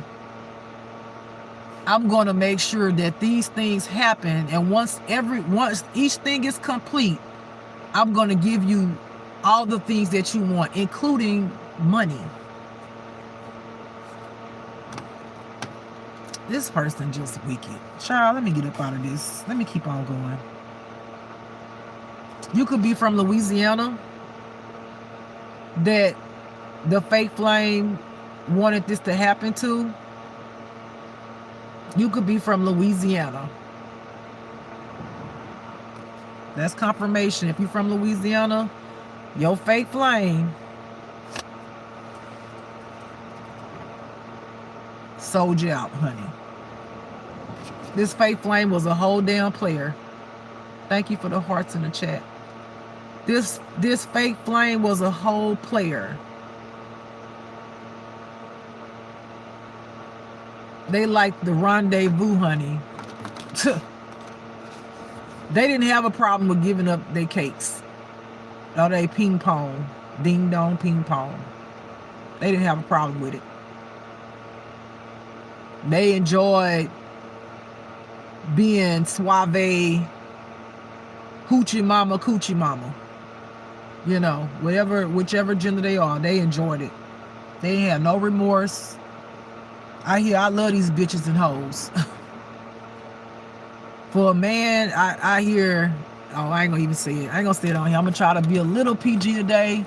I'm going to make sure that these things happen. And once each thing is complete, I'm going to give you all the things that you want, including money. This person just wicked. Child, let me get up out of this. Let me keep on going. You could be from Louisiana, that the fake flame wanted this to happen to. You could be from Louisiana. That's confirmation. If you're from Louisiana, your fake flame sold you out, honey. This fake flame was a whole damn player. Thank you for the hearts in the chat. This fake flame was a whole player. They liked the rendezvous, honey. They didn't have a problem with giving up their cakes or they ping pong, ding dong ping pong. They didn't have a problem with it. They enjoyed being suave, hoochie mama, coochie mama. You know, whichever gender they are, they enjoyed it. They had no remorse. I love these bitches and hoes. For a man, I hear, I ain't gonna even say it. I ain't gonna say it on here. I'm gonna try to be a little PG today.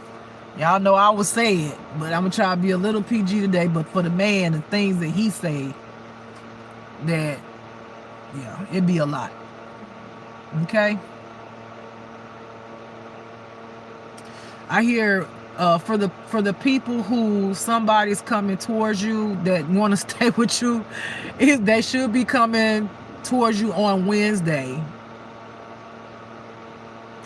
Y'all know I would say it, but I'm gonna try to be a little PG today. But for the man, the things that he say, that, yeah, it'd be a lot. Okay? I hear for the people who somebody's coming towards you that want to stay with you, they should be coming towards you on Wednesday.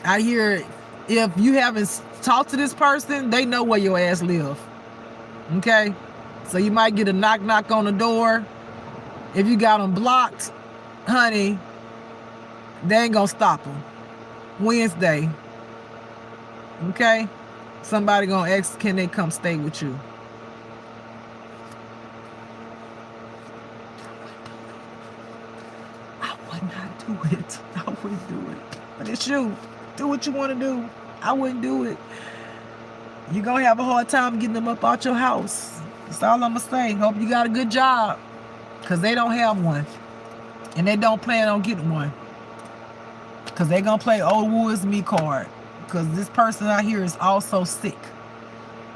I hear if you haven't talked to this person, they know where your ass live. Okay? So you might get a knock on the door If you got them blocked, honey, they ain't gonna stop them. Wednesday, okay? Somebody gonna ask, can they come stay with you? I would not do it. I wouldn't do it. But it's you. Do what you want to do. I wouldn't do it. You're gonna have a hard time getting them up out your house. That's all I'm gonna say. Hope you got a good job, because they don't have one. And they don't plan on getting one. Because they're gonna play old woods me card. Because this person out here is also sick.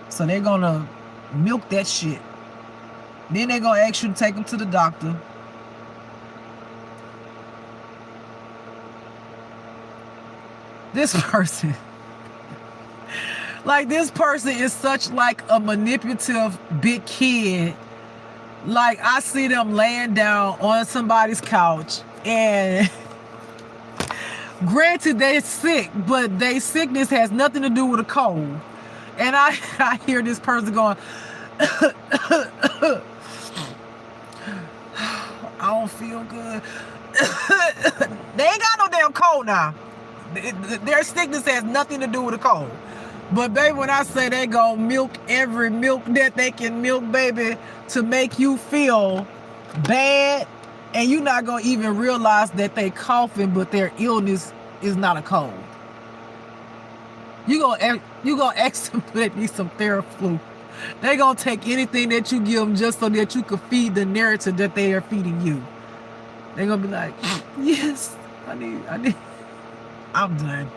So they're gonna milk that shit. Then they're gonna ask you to take them to the doctor. This person, like, this person is such like a manipulative big kid. Like, I see them laying down on somebody's couch, and granted they're sick, but their sickness has nothing to do with a cold. And I hear this person going, I don't feel good. They ain't got no damn cold now. Their sickness has nothing to do with a cold. But baby, when I say they gonna milk every milk that they can milk, baby, to make you feel bad, and you're not gonna even realize that they coughing, but their illness is not a cold. You gonna ask them to need some Theraflu. They gonna take anything that you give them just so that you can feed the narrative that they are feeding you. They gonna be like, yes, I need. I'm done.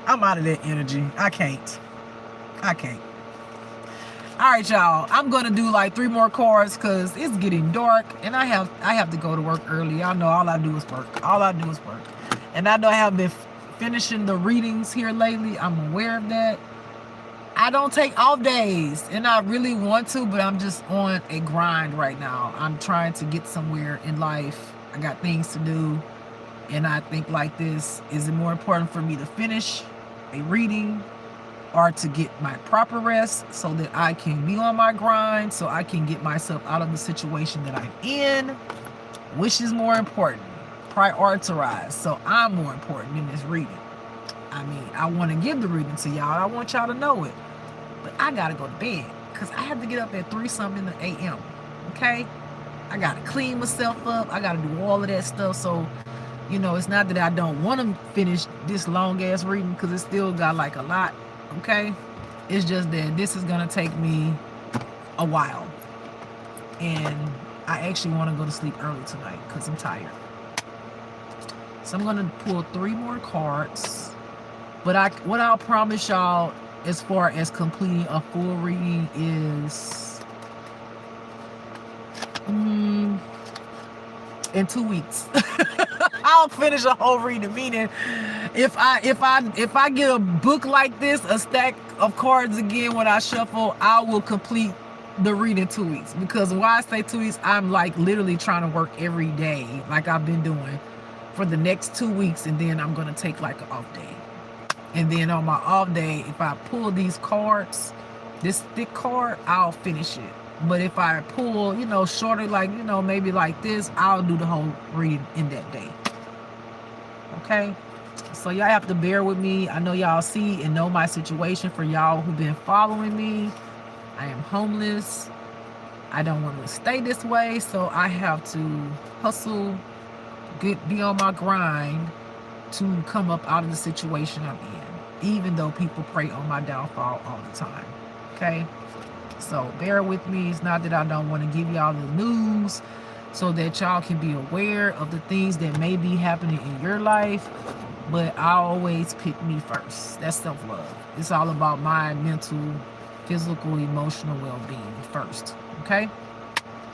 I'm out of that energy. I can't. All right, y'all. I'm gonna do like 3 more cards because it's getting dark, and I have to go to work early. Y'all know all I do is work. And I know I have been finishing the readings here lately. I'm aware of that. I don't take off days, and I really want to, but I'm just on a grind right now. I'm trying to get somewhere in life. I got things to do. And I think like this, is it more important for me to finish a reading or to get my proper rest so that I can be on my grind, so I can get myself out of the situation that I'm in? Which is more important? Prioritize. So I'm more important in this reading. I mean, I want to give the reading to y'all. I want y'all to know it. But I got to go to bed because I have to get up at 3-something in the a.m. Okay? I got to clean myself up. I got to do all of that stuff. So, you know, it's not that I don't want to finish this long ass reading because it still got like a lot, okay? It's just that this is going to take me a while. And I actually want to go to sleep early tonight because I'm tired. So I'm going to pull 3 more cards. But what I'll promise y'all as far as completing a full reading is in 2 weeks. I'll finish a whole reading. Meaning, if I get a book like this, a stack of cards again when I shuffle, I will complete the reading in 2 weeks. Because why I say 2 weeks, I'm like literally trying to work every day, like I've been doing for the next 2 weeks, and then I'm gonna take like an off day. And then on my off day, if I pull these cards, this thick card, I'll finish it. But if I pull, you know, shorter, like, you know, maybe like this, I'll do the whole reading in that day. Okay? So y'all have to bear with me. I know y'all see and know my situation. For y'all who've been following me, I am homeless. I don't want to stay this way, so I have to hustle, be on my grind to come up out of the situation I'm in, even though people pray on my downfall all the time. Okay? So bear with me. It's not that I don't want to give y'all the news so that y'all can be aware of the things that may be happening in your life, but I always pick me first. That's self-love. It's all about my mental, physical, emotional well-being first. Okay?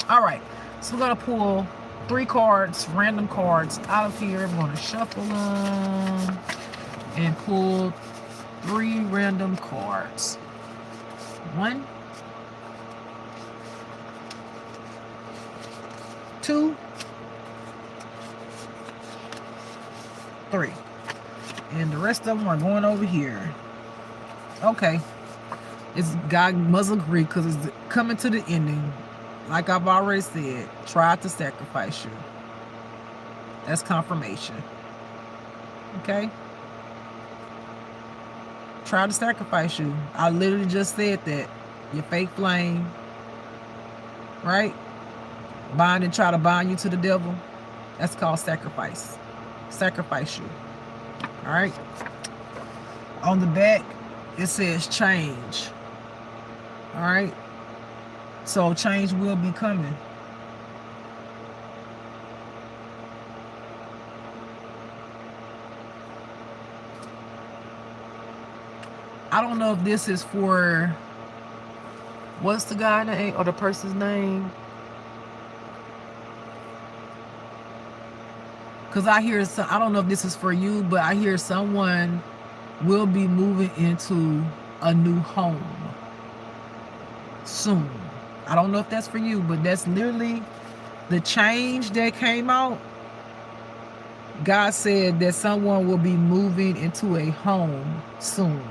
All right. So we're going to pull 3 cards, random cards out of here. I'm going to shuffle them and pull 3 random cards. 1, 2, 3. And the rest of them are going over here. Okay. God must agree because it's coming to the ending. like I've already said, tried to sacrifice you. That's confirmation. Okay? Tried to sacrifice you. I literally just said that. Your fake flame, right? Bind and try to bind you to the devil. That's called sacrifice. Sacrifice you. All right? On the back, it says change. All right? So change will be coming. I don't know if this is for, what's the guy name or the person's name? Because I hear, I don't know if this is for you, but I hear someone will be moving into a new home soon. I don't know if that's for you, but that's literally the change that came out. God said that someone will be moving into a home soon.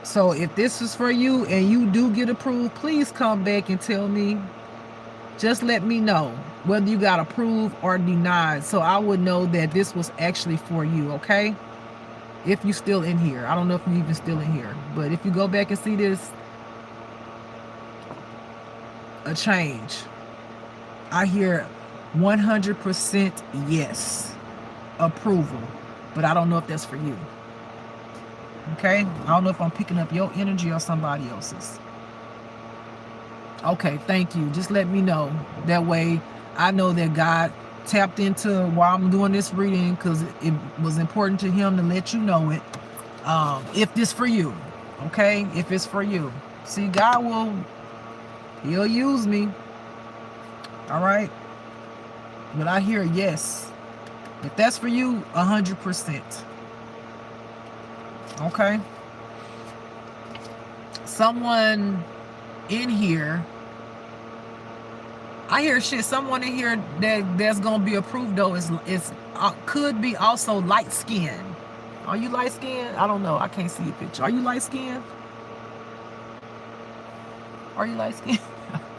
So if this is for you and you do get approved, please come back and tell me. Just let me know whether you got approved or denied, so I would know that this was actually for you, okay? If you're still in here. I don't know if you're even still in here, but if you go back and see this, a change. I hear 100% yes, approval, but I don't know if that's for you. Okay? I don't know if I'm picking up your energy or somebody else's. Okay, thank you. Just let me know. That way I know that God tapped into while I'm doing this reading, because it was important to him to let you know it. If this for you. Okay? If it's for you. See, God he'll use me. All right? But I hear yes. If that's for you, 100%. Okay? Someone in here, I hear shit. Someone in here that's gonna be approved though is could be also light skinned. Are you light skinned? I don't know. I can't see a picture. Are you light skinned? Are you light skinned?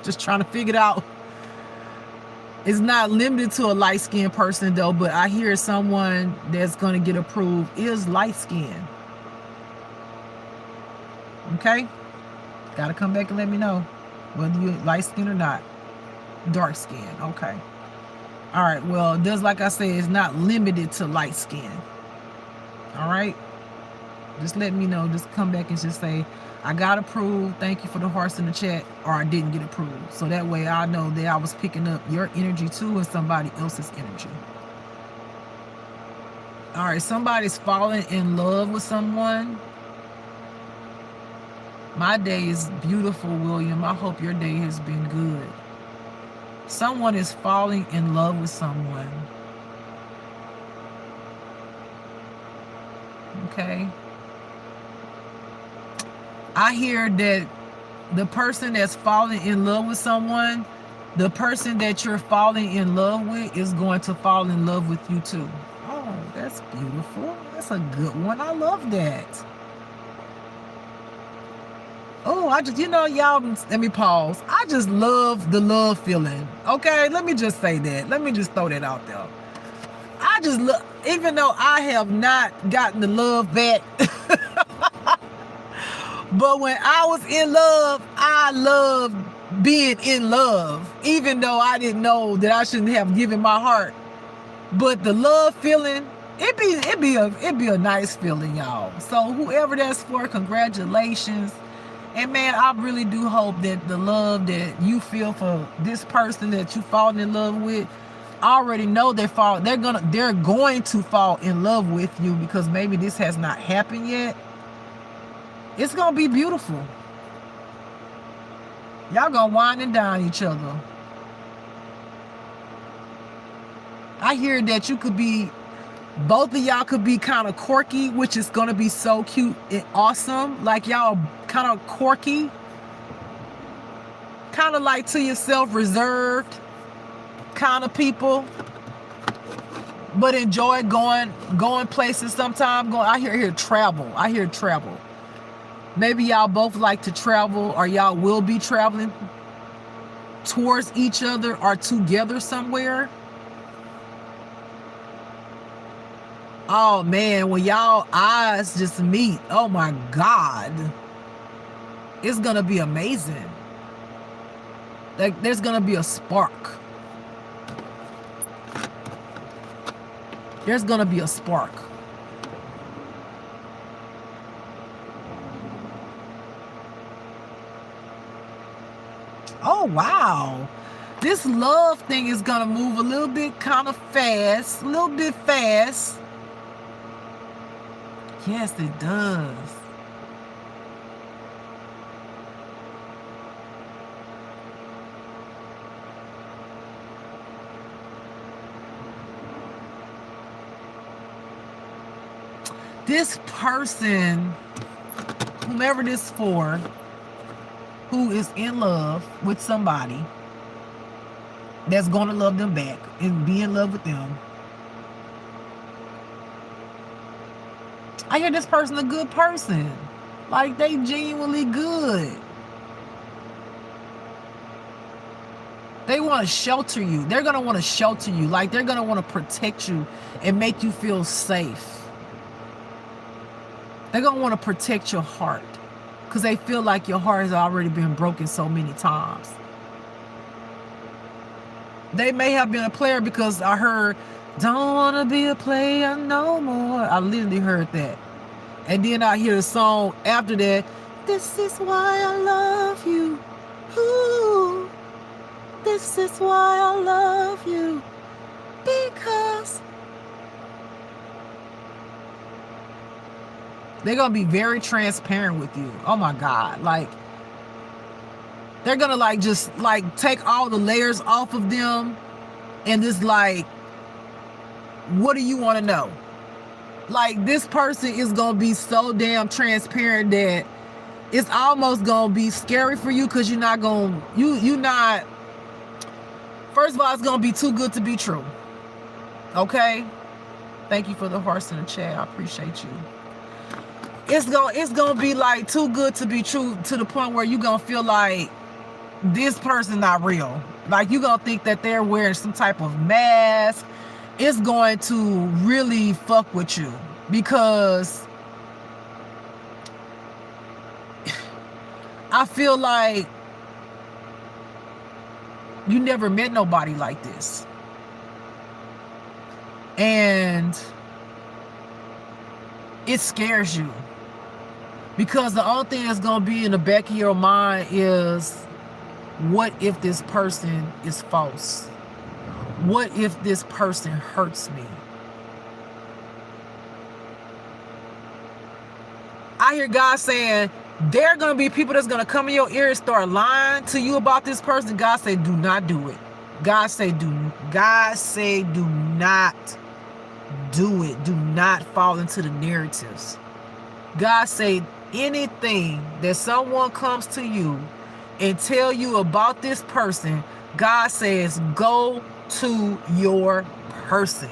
Just trying to figure it out. It's not limited to a light skinned person though, but I hear someone that's gonna get approved is light skinned. Okay? Gotta come back and let me know whether you're light skin or not. Dark skin. Okay. All right. Well, just like I said, it's not limited to light skin. All right. Just let me know. Just come back and just say, I got approved. Thank you for the hearts in the chat, or I didn't get approved. So that way I know that I was picking up your energy too and somebody else's energy. All right. Somebody's falling in love with someone. My day is beautiful, William. I hope your day has been good. Someone is falling in love with someone. Okay. I hear that the person that's falling in love with someone, the person that you're falling in love with is going to fall in love with you too. Oh, that's beautiful. That's a good one. I love that. Oh, I just, y'all, let me pause. I just love the love feeling. Okay, let me just say that. Let me just throw that out there. I just love, even though I have not gotten the love back, but when I was in love, I loved being in love, even though I didn't know that I shouldn't have given my heart. But the love feeling, it'd be a nice feeling, y'all. So whoever that's for, congratulations. And man, I really do hope that the love that you feel for this person that you fallen in love with, I already know they're going to fall in love with you, because maybe this has not happened yet. It's gonna be beautiful. Y'all gonna wine and dine each other. I hear that you could be, both of y'all could be kind of quirky, which is gonna be so cute and awesome. Like y'all kind of quirky, kind of like to yourself, reserved kind of people, but enjoy going places sometimes. I hear travel. I hear travel. Maybe y'all both like to travel, or y'all will be traveling. towards each other or together somewhere. Oh man, when y'all eyes just meet, oh my God, it's gonna be amazing. Like there's gonna be a spark. There's gonna be a spark. Oh wow. This love thing is gonna move a little bit kind of fast, a little bit fast. Yes, it does. This person, whomever this is for, who is in love with somebody that's going to love them back and be in love with them. I hear this person a good person. Like they genuinely good. They want to shelter you. They're going to want to shelter you. Like they're going to want to protect you and make you feel safe. They're going to want to protect your heart because they feel like your heart has already been broken so many times. They may have been a player because I heard, don't want to be a player no more. I literally heard that. And then I hear a song after that, this is why I love you. Ooh, this is why I love you. Because they're going to be very transparent with you. Oh my God. Like, they're going to like just like take all the layers off of them and just like, what do you want to know? Like this person is going to be so damn transparent that it's almost going to be scary for you because you're not going to, you're not, first of all, it's going to be too good to be true. Okay? Thank you for the hearts in the chat. I appreciate you. It's gonna be like too good to be true to the point where you're gonna feel like this person not real. Like you're gonna think that they're wearing some type of mask. It's going to really fuck with you because I feel like you never met nobody like this. And it scares you. Because the only thing that's going to be in the back of your mind is, what if this person is false? What if this person hurts me? I hear God saying, there are going to be people that's going to come in your ear and start lying to you about this person. God say, do not do it. God say, do not do it. Do not fall into the narratives. God say, anything that someone comes to you and tell you about this person, God says, go to your person.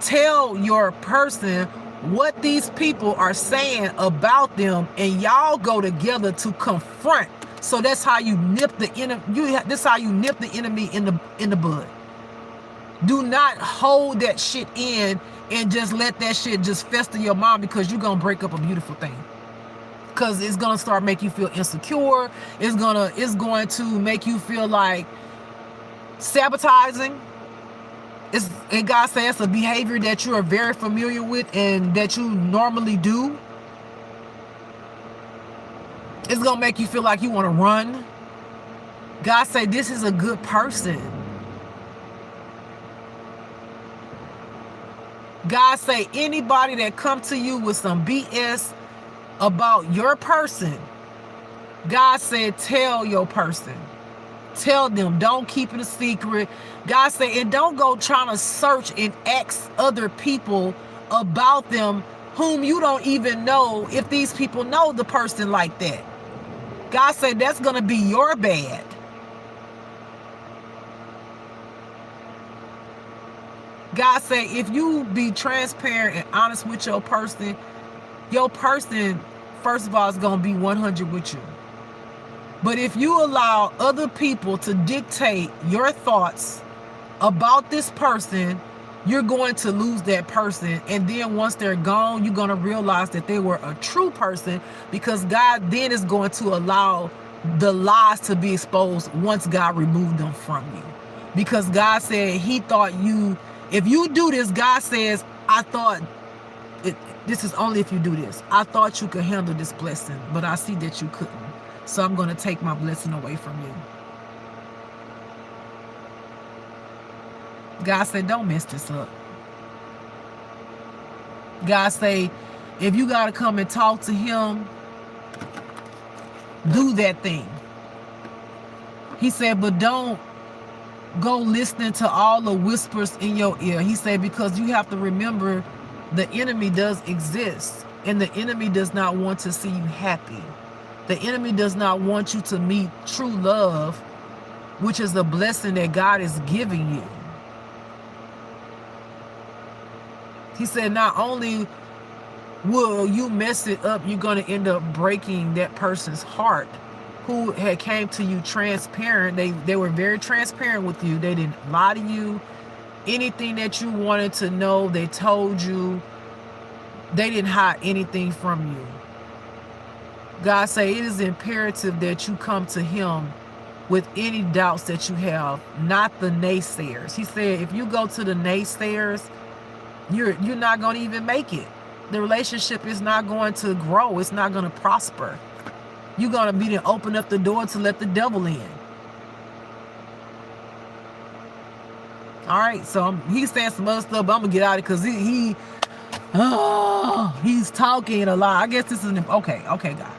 Tell your person what these people are saying about them, and y'all go together to confront. So that's how you nip the enemy. This how you nip the enemy in the bud. Do not hold that shit in and just let that shit just fester your mind, because you're gonna break up a beautiful thing. Because it's gonna start making you feel insecure. It's going to make you feel like sabotaging. And God says it's a behavior that you are very familiar with and that you normally do. It's gonna make you feel like you want to run. God say this is a good person. God say anybody that come to you with some BS about your person, God said tell your person. Tell them. Don't keep it a secret. God said, and don't go trying to search and ask other people about them whom you don't even know if these people know the person like that. God said that's going to be your bad. God said if you be transparent and honest with your person, first of all, is going to be 100 with you. But if you allow other people to dictate your thoughts about this person, you're going to lose that person. And then once they're gone, you're going to realize that they were a true person, because God then is going to allow the lies to be exposed once God removed them from you. Because God said he thought you, if you do this, God says, I thought, this is only if you do this. I thought you could handle this blessing, but I see that you couldn't. So I'm going to take my blessing away from you. God said, don't mess this up. God say, if you got to come and talk to him, do that thing. He said, but don't go listening to all the whispers in your ear. He said, because you have to remember the enemy does exist, and the enemy does not want to see you happy. The enemy does not want you to meet true love, which is a blessing that God is giving you. He said, not only will you mess it up, you're going to end up breaking that person's heart who had came to you transparent. They were very transparent with you. They didn't lie to you. Anything that you wanted to know, they told you. They didn't hide anything from you. God say it is imperative that you come to him with any doubts that you have, not the naysayers. He said, if you go to the naysayers, you're not going to even make it. The relationship is not going to grow. It's not going to prosper. You're going to be to open up the door to let the devil in. All right, so he's saying some other stuff, but I'm going to get out of it because he's talking a lot. I guess this is okay, God.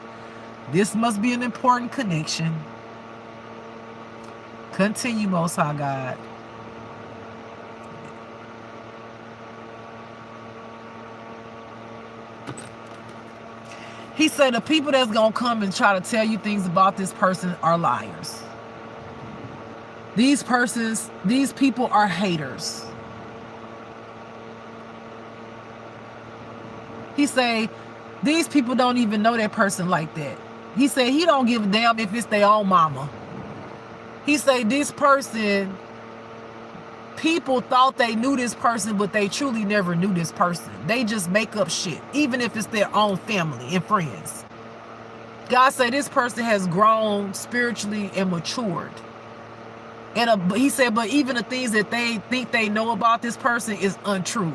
This must be an important connection. Continue, Most High God. He said the people that's going to come and try to tell you things about this person are liars. These people are haters. He say these people don't even know that person like that. He said he don't give a damn if it's their own mama. He say this person, people thought they knew this person, but they truly never knew this person. They just make up shit, even if it's their own family and friends. God say this person has grown spiritually and matured. And he said, but even the things that they think they know about this person is untrue.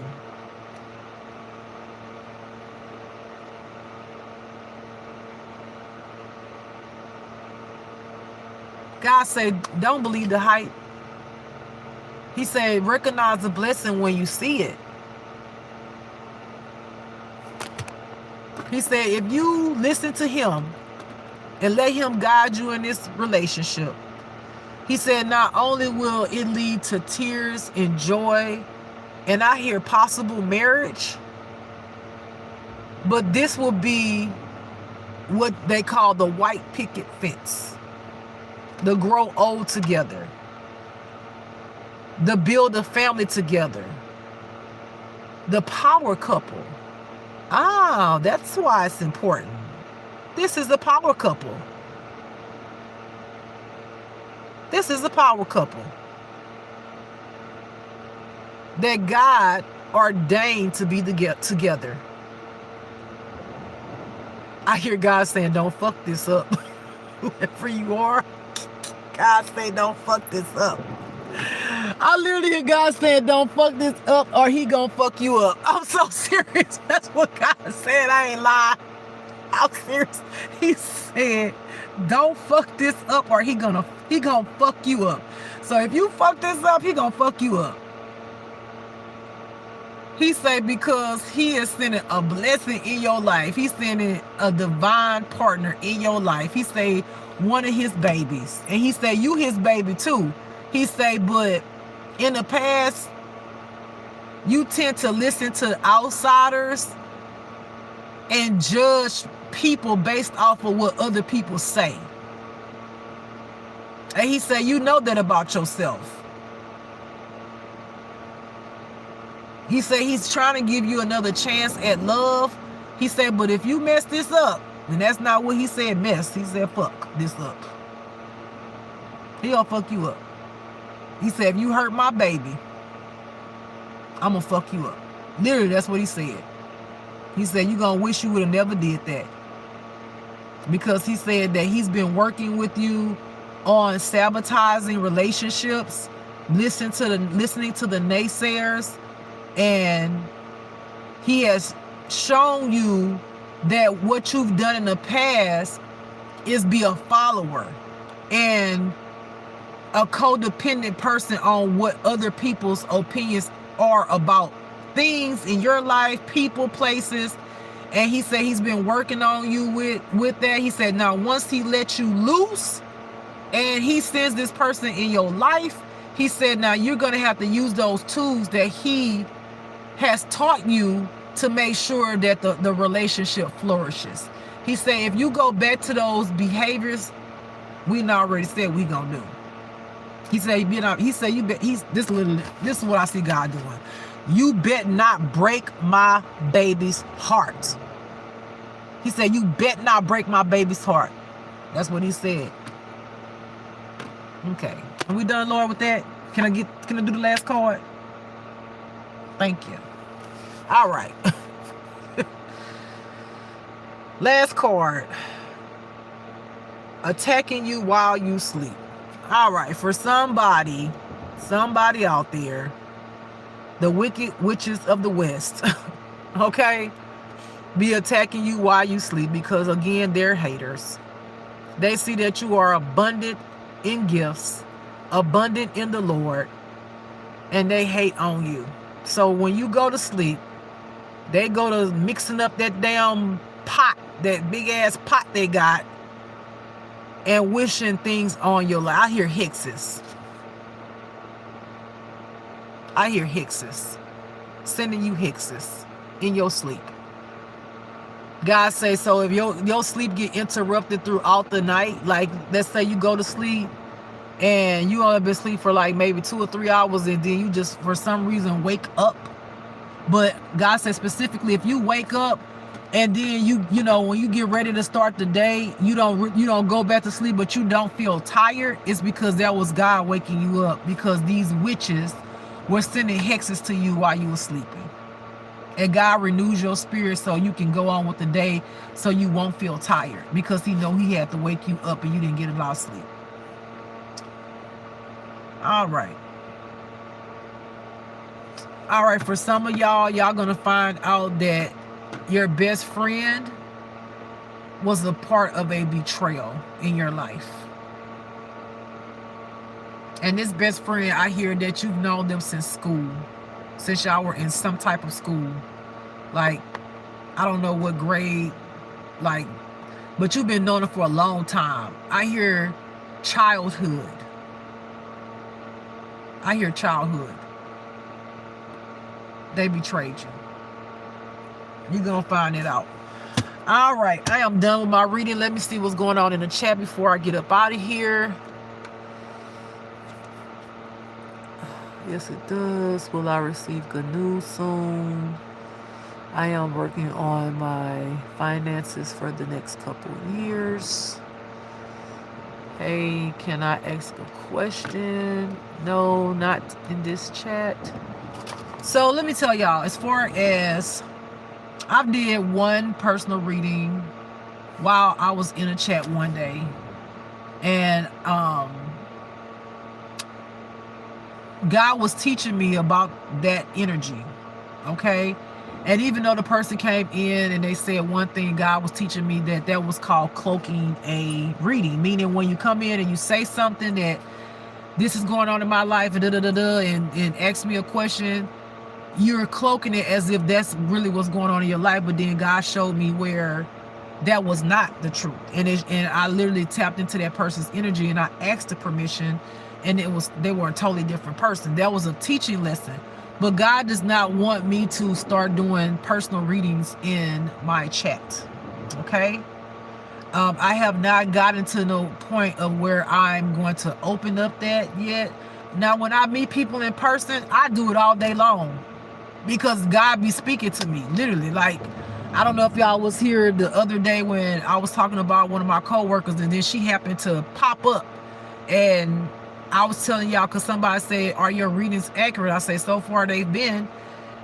God said, don't believe the hype. He said, recognize the blessing when you see it. He said, if you listen to him and let him guide you in this relationship, he said, not only will it lead to tears and joy, and I hear possible marriage, but this will be what they call the white picket fence. The grow old together. The build a family together. The power couple. Ah, that's why it's important. This is the power couple. This is the power couple that God ordained to be together. I hear God saying, don't fuck this up. Whoever you are, God saying, don't fuck this up. I literally hear God saying, don't fuck this up or he gonna fuck you up. I'm so serious. That's what God said. I ain't lying. I'm serious. He said, don't fuck this up or he gonna fuck you up. So if you fuck this up, he gonna fuck you up. He said, because he is sending a blessing in your life. He's sending a divine partner in your life. He said, one of his babies. And he said, you his baby too. He said, but in the past, you tend to listen to outsiders and judge people based off of what other people say. And he said, you know that about yourself. He said he's trying to give you another chance at love. He said, but if you mess this up, and that's not what he said, mess. He said, fuck this up. He gonna fuck you up. He said, if you hurt my baby, I'm gonna fuck you up. Literally, that's what he said. He said, you gonna wish you would have never did that. Because he said that he's been working with you on sabotaging relationships, listening to the naysayers, and he has shown you that what you've done in the past is be a follower and a codependent person on what other people's opinions are about things in your life, people, places. And he said he's been working on you with that. He said now once he lets you loose and he sends this person in your life, he said now you're going to have to use those tools that he has taught you to make sure that the relationship flourishes. He said if you go back to those behaviors we already said we gonna do. He said this is what I see God doing. You bet not break my baby's heart. He said you bet not break my baby's heart. That's what he said. Okay. Are we done, Lord, with that? Can I do the last card? Thank you. All right. Last card. Attacking you while you sleep. All right, for somebody out there, the wicked witches of the West, okay, be attacking you while you sleep because, again, they're haters. They see that you are abundant in gifts, abundant in the Lord, and they hate on you. So when you go to sleep, they go to mixing up that damn pot, that big-ass pot they got, and wishing things on your life. I hear hexes. Sending you hexes in your sleep. God say, so if your sleep get interrupted throughout the night, like let's say you go to sleep and you only been asleep for like maybe 2 or 3 hours and then you just for some reason wake up. But God said specifically if you wake up and then you know when you get ready to start the day, you don't go back to sleep, but you don't feel tired, it's because that was God waking you up, because these witches were sending hexes to you while you were sleeping. And God renews your spirit so you can go on with the day, so you won't feel tired, because he know he had to wake you up and you didn't get a lot of sleep. All right, for some of y'all gonna find out that your best friend was a part of a betrayal in your life. And this best friend, I hear that you've known them since school, since y'all were in some type of school. Like, I don't know what grade, like, but you've been knowing them for a long time. I hear childhood. They betrayed you. You're going to find it out. All right, I am done with my reading. Let me see what's going on in the chat before I get up out of here. Yes, it does. Will I receive good news soon? I am working on my finances for the next couple of years. Hey, can I ask a question? No, not in this chat. So let me tell y'all, as far as I did one personal reading while I was in a chat one day, and God was teaching me about that energy, okay? And even though the person came in and they said one thing, God was teaching me that was called cloaking a reading, meaning when you come in and you say something that this is going on in my life and ask me a question, you're cloaking it as if that's really what's going on in your life. But then God showed me where that was not the truth, and I literally tapped into that person's energy and I asked the permission, and they were a totally different person. That was a teaching lesson. But God does not want me to start doing personal readings in my chat, okay? I have not gotten to the point of where I'm going to open up that yet. Now, when I meet people in person, I do it all day long because God be speaking to me, literally. Like, I don't know if y'all was here the other day when I was talking about one of my coworkers, and then she happened to pop up. And I was telling y'all, because somebody said, are your readings accurate? I say, so far they've been.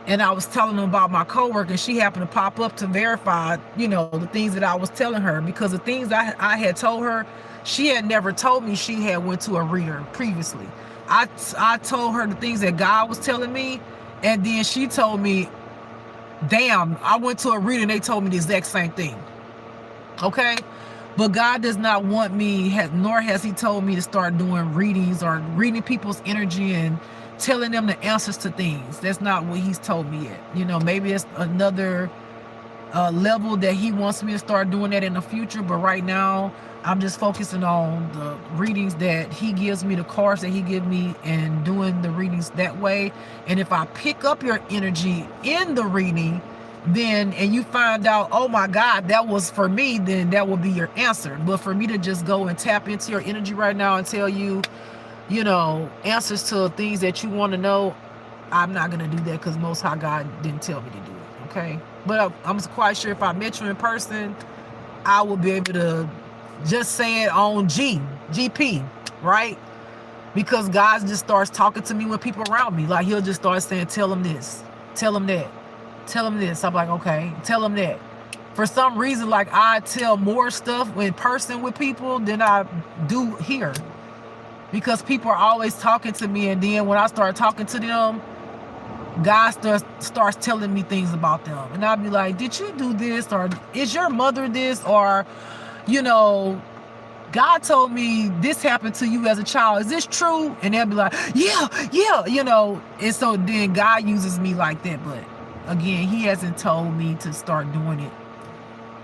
And I was telling them about my coworker, and she happened to pop up to verify, you know, the things that I was telling her, because the things I had told her, she had never told me she had went to a reader previously. I told her the things that God was telling me, and then she told me, damn, I went to a reader and they told me the exact same thing. Okay? But God does not want me, nor has he told me to start doing readings or reading people's energy and telling them the answers to things. That's not what he's told me yet. You know, maybe it's another level that he wants me to start doing that in the future. But right now, I'm just focusing on the readings that he gives me, the cards that he gives me, and doing the readings that way. And if I pick up your energy in the reading, then, and you find out, oh my God, that was for me, then that will be your answer. But for me to just go and tap into your energy right now and tell you, you know, answers to things that you want to know, I'm not going to do that, because Most High God didn't tell me to do it, okay? But I'm quite sure if I met you in person, I will be able to just say it on GP, right? Because God just starts talking to me with people around me. Like, he'll just start saying, tell them this, tell them that, tell them this. I'm like, okay, tell them that. For some reason, like, I tell more stuff in person with people than I do here, because people are always talking to me, and then when I start talking to them, God starts telling me things about them, and I'll be like, did you do this, or is your mother this, or, you know, God told me this happened to you as a child, is this true? And they'll be like, yeah, you know. And so then God uses me like that. But again, he hasn't told me to start doing it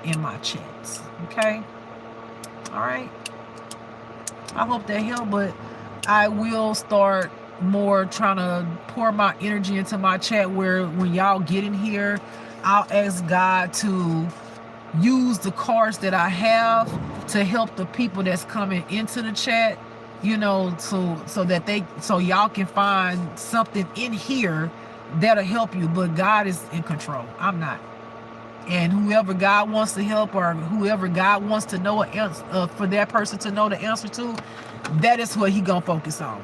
in my chats. Okay, all right, I hope that helped. But I will start more trying to pour my energy into my chat, where when y'all get in here, I'll ask God to use the cards that I have to help the people that's coming into the chat, you know, so y'all can find something in here that'll help you. But God is in control, I'm not. And whoever God wants to help, or whoever God wants to know for that person to know the answer to, that is what he gonna focus on.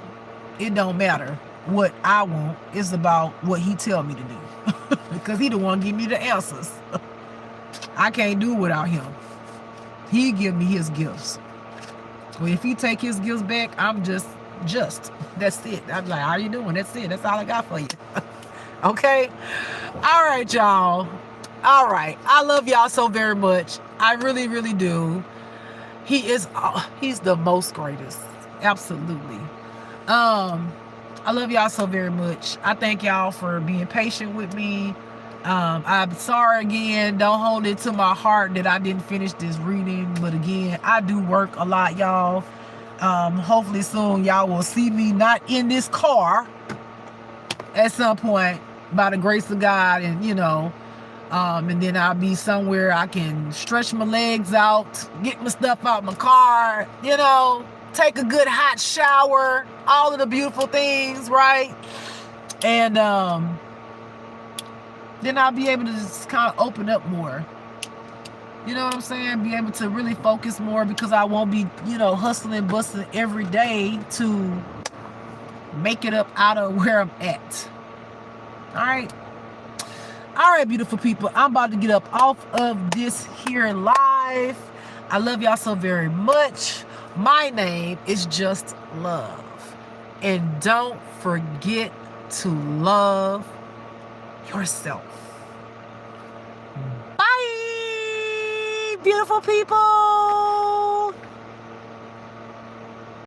It don't matter what I want, it's about what he tell me to do. Because he the one give me the answers. I can't do it without him. He give me his gifts. Well, if he take his gifts back, I'm just that's it. I'm like, how you doing? That's it. That's all I got for you. Okay? All right, y'all. All right. I love y'all so very much. I really, really do. He's the most greatest. Absolutely. I love y'all so very much. I thank y'all for being patient with me. I'm sorry again. Don't hold it to my heart that I didn't finish this reading. But again, I do work a lot, y'all. Hopefully soon y'all will see me not in this car at some point, by the grace of God. And, you know, and then I'll be somewhere I can stretch my legs out, get my stuff out my car, you know, take a good hot shower, all of the beautiful things, right? And, then I'll be able to just kind of open up more. You know what I'm saying? Be able to really focus more, because I won't be, you know, hustling, bustling every day to make it up out of where I'm at. All right. All right, beautiful people. I'm about to get up off of this here live. I love y'all so very much. My name is Just Love. And don't forget to love yourself. Bye, beautiful people.